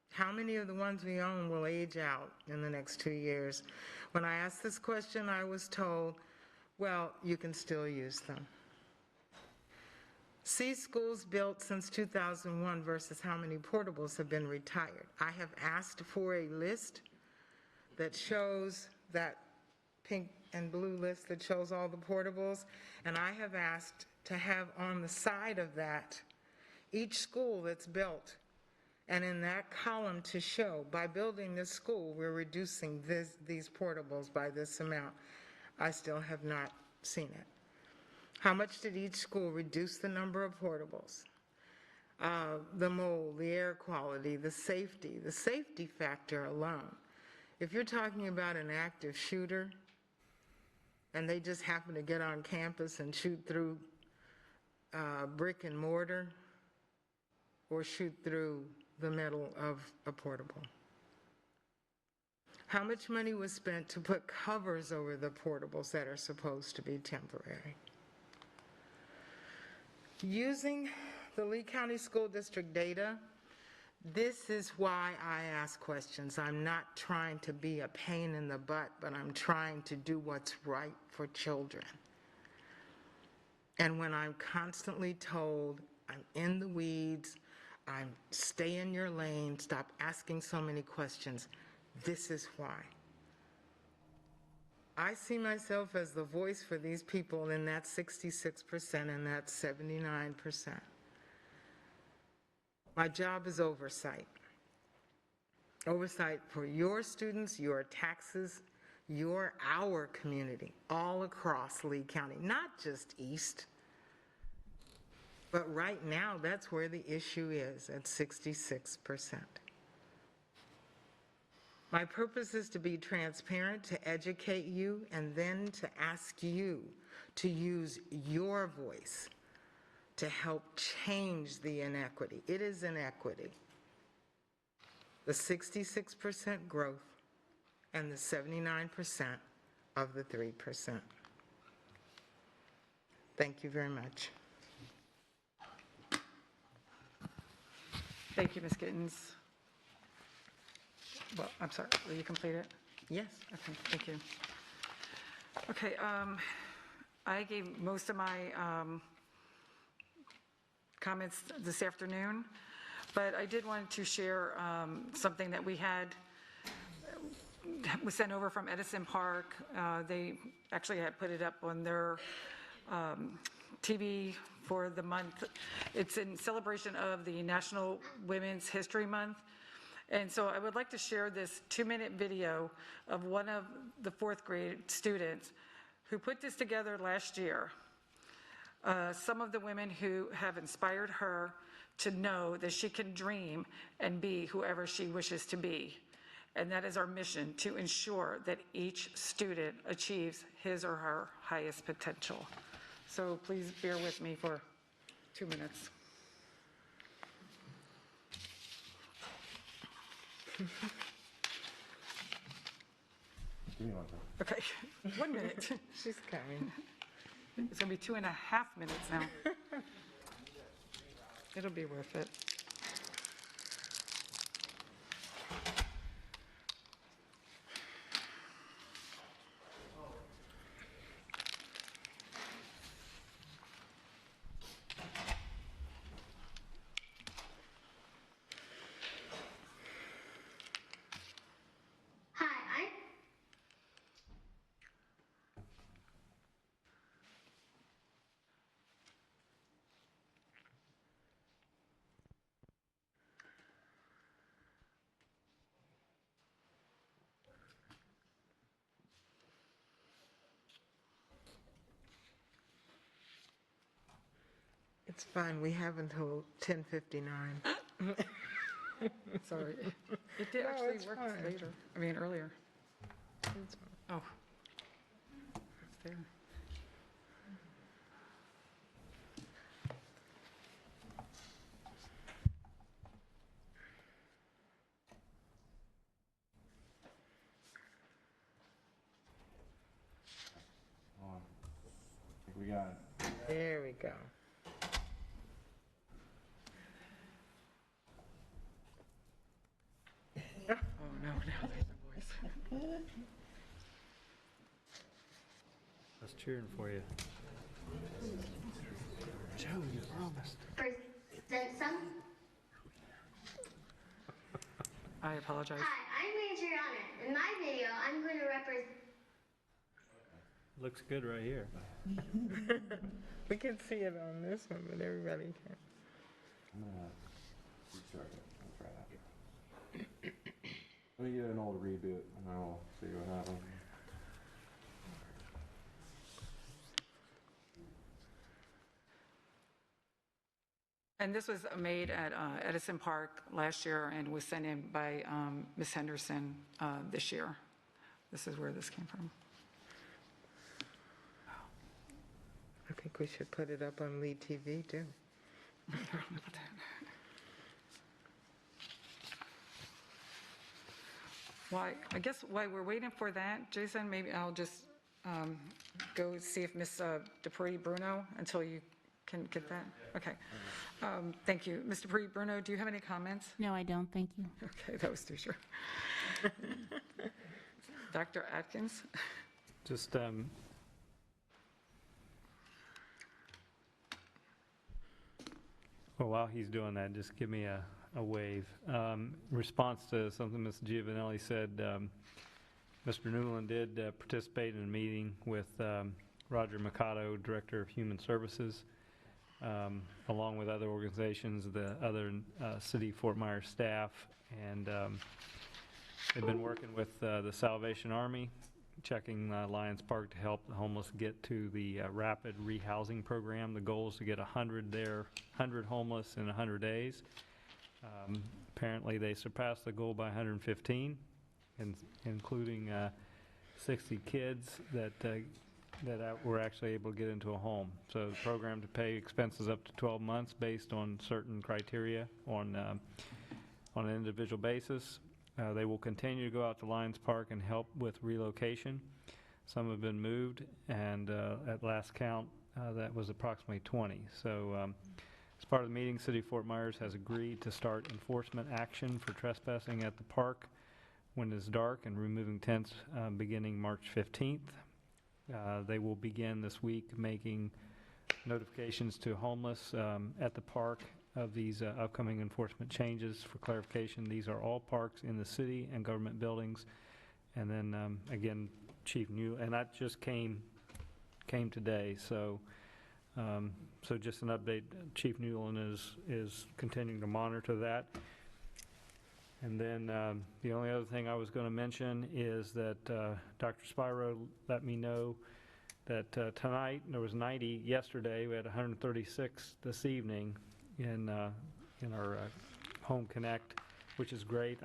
How many of the ones we own will age out in the next 2 years? When I asked this question, I was told, well, you can still use them. See schools built since 2001 versus how many portables have been retired. I have asked for a list that shows that pink and blue list that shows all the portables, and I have asked to have on the side of that each school that's built, and in that column to show, by building this school, we're reducing these portables by this amount. I still have not seen it. How much did each school reduce the number of portables? The mold, the air quality, the safety factor alone. If you're talking about an active shooter, and they just happen to get on campus and shoot through brick and mortar, or shoot through the metal of a portable. How much money was spent to put covers over the portables that are supposed to be temporary? Using the Lee County School District data, this is why I ask questions. I'm not trying to be a pain in the butt, but I'm trying to do what's right for children. And when I'm constantly told I'm in the weeds, stay in your lane, stop asking so many questions. This is why. I see myself as the voice for these people in that 66% and that 79%. My job is oversight. Oversight for your students, your taxes, our community, all across Lee County, not just East. But right now, that's where the issue is, at 66%. My purpose is to be transparent, to educate you, and then to ask you to use your voice to help change the inequity. It is inequity. The 66% growth and the 79% of the 3%. Thank you very much. Thank you, Ms. Gittens. Well, I'm sorry, will you complete it? Yes. Okay, thank you. Okay, I gave most of my comments this afternoon, but I did want to share something that was sent over from Edison Park. They actually had put it up on their TV for the month. It's in celebration of the National Women's History Month. And so I would like to share this 2-minute video of one of the 4th grade students who put this together last year. Some of the women who have inspired her to know that she can dream and be whoever she wishes to be. And that is our mission, to ensure that each student achieves his or her highest potential. So please bear with me for 2 minutes. Okay, 1 minute. She's coming. It's going to be 2.5 minutes now. It'll be worth it. It's fine, we have until 10:59. Sorry. It did actually work later, earlier. Oh. It's there. I think we got it. There we go. Oh, no, now there's a voice. I was cheering for you. Joe, you promised. Present some. I apologize. Hi, I'm Major Honor. In my video, I'm going to represent. Looks good right here. We can see it on this one, but everybody can. I'm gonna restart it. I'll try that. Let me get an old reboot and I'll see what happens. And this was made at Edison Park last year and was sent in by Ms. Henderson this year. This is where this came from. I think we should put it up on Lee TV too. Well, I guess while we're waiting for that, Jason, maybe I'll just go see if Ms. Dupree Bruno until you can get that. Okay. Thank you. Ms. Dupree Bruno, do you have any comments? No, I don't. Thank you. Okay, that was too short. Dr. Atkins? Just Well, while he's doing that, just give me a wave. Response to something Ms. Giovanelli said, Mr. Newland did participate in a meeting with Roger Mikado, Director of Human Services, along with other organizations, the other City Fort Myers staff, and they've been working with the Salvation Army, checking Lions Park to help the homeless get to the rapid rehousing program. The goal is to get 100 there, 100 homeless in 100 days. Apparently they surpassed the goal by 115, including 60 kids that were actually able to get into a home. So the program to pay expenses up to 12 months based on certain criteria on an individual basis. They will continue to go out to Lions Park and help with relocation. Some have been moved, and at last count, that was approximately 20. So as part of the meeting, City of Fort Myers has agreed to start enforcement action for trespassing at the park when it's dark and removing tents beginning March 15th. They will begin this week making notifications to homeless at the park of these upcoming enforcement changes. For clarification, these are all parks in the city and government buildings. And then again, Chief New, and that just came today. So so just an update. Chief Newland is continuing to monitor that. And then the only other thing I was going to mention is that Dr. Spiro let me know that tonight, there was 90 yesterday, we had 136 this evening in our Home Connect, which is great.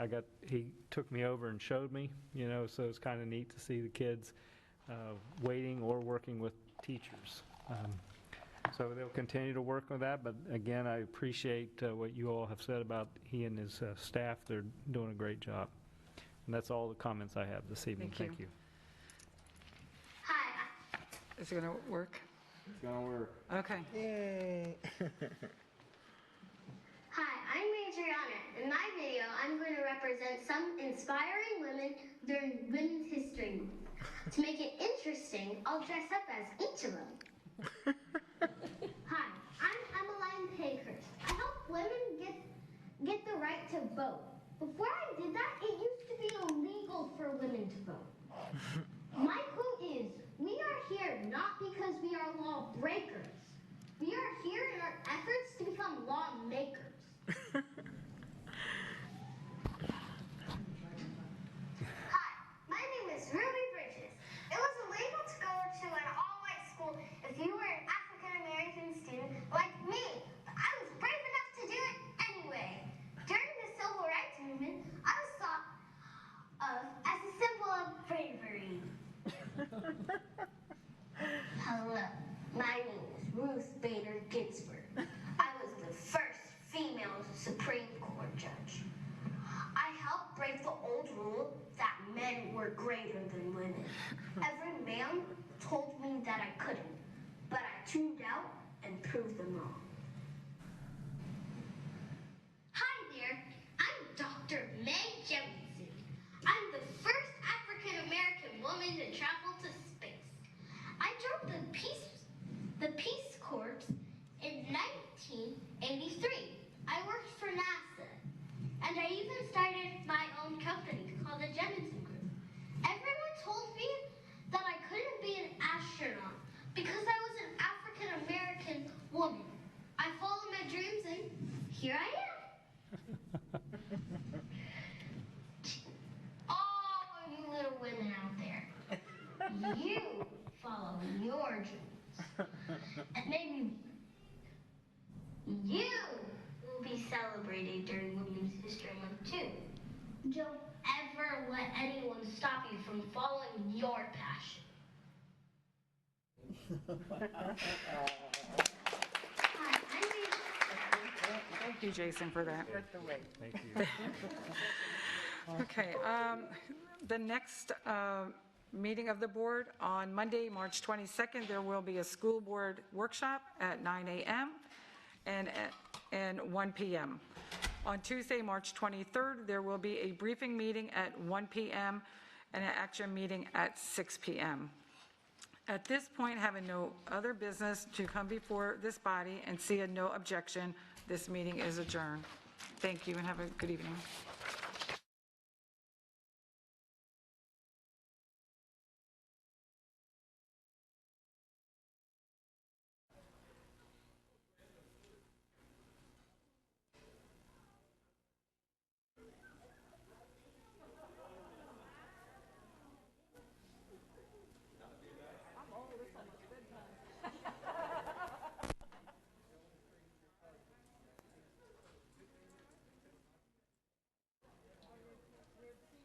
He took me over and showed me, so it's kind of neat to see the kids waiting or working with teachers. So they'll continue to work on that, but again, I appreciate what you all have said about he and his staff. They're doing a great job. And that's all the comments I have this evening. Thank you. Hi. Is it going to work? It's gonna work. Okay. Yay. Hi, I'm Adriana. In my video, I'm going to represent some inspiring women during Women's History Month. To make it interesting, I'll dress up as each of them. Hi, I'm Emmeline Payhurst. I help women get the right to vote. Before I did that, it used to be illegal for women to vote. My quote is, we are here not because we are law breakers. We are here in our efforts to become lawmakers. Hi, my name is Ruby Bridges. It was illegal to go to an all-white school if you were an African-American student like me, but I was brave enough to do it anyway. During the Civil Rights Movement, I was thought of as a symbol of bravery. Hello, my name is Ruth Bader Ginsburg. I was the first female Supreme Court judge. I helped break the old rule that men were greater than women. Every man told me that I couldn't, but I tuned out and proved them wrong. Hi there, I'm Dr. Meg Jemison. I'm the first African-American woman to travel to space. I joined the Peace Corps in 1983. I worked for NASA, and I even started my own company called the Jemison Group. Everyone told me that I couldn't be an astronaut because I was an African-American woman. I followed my dreams, and here I am. All you little women out there, you follow your dreams. And maybe you will be celebrated during Women's History Month too. Don't ever let anyone stop you from following your passion. Hi, Thank you, Jason, for that. Thank you. Okay, the next meeting of the board on Monday, March 22nd, there will be a school board workshop at 9 a.m. and 1 p.m. On Tuesday, March 23rd, there will be a briefing meeting at 1 p.m. and an action meeting at 6 p.m. At this point, having no other business to come before this body and seeing no objection, This meeting is adjourned. Thank you and have a good evening.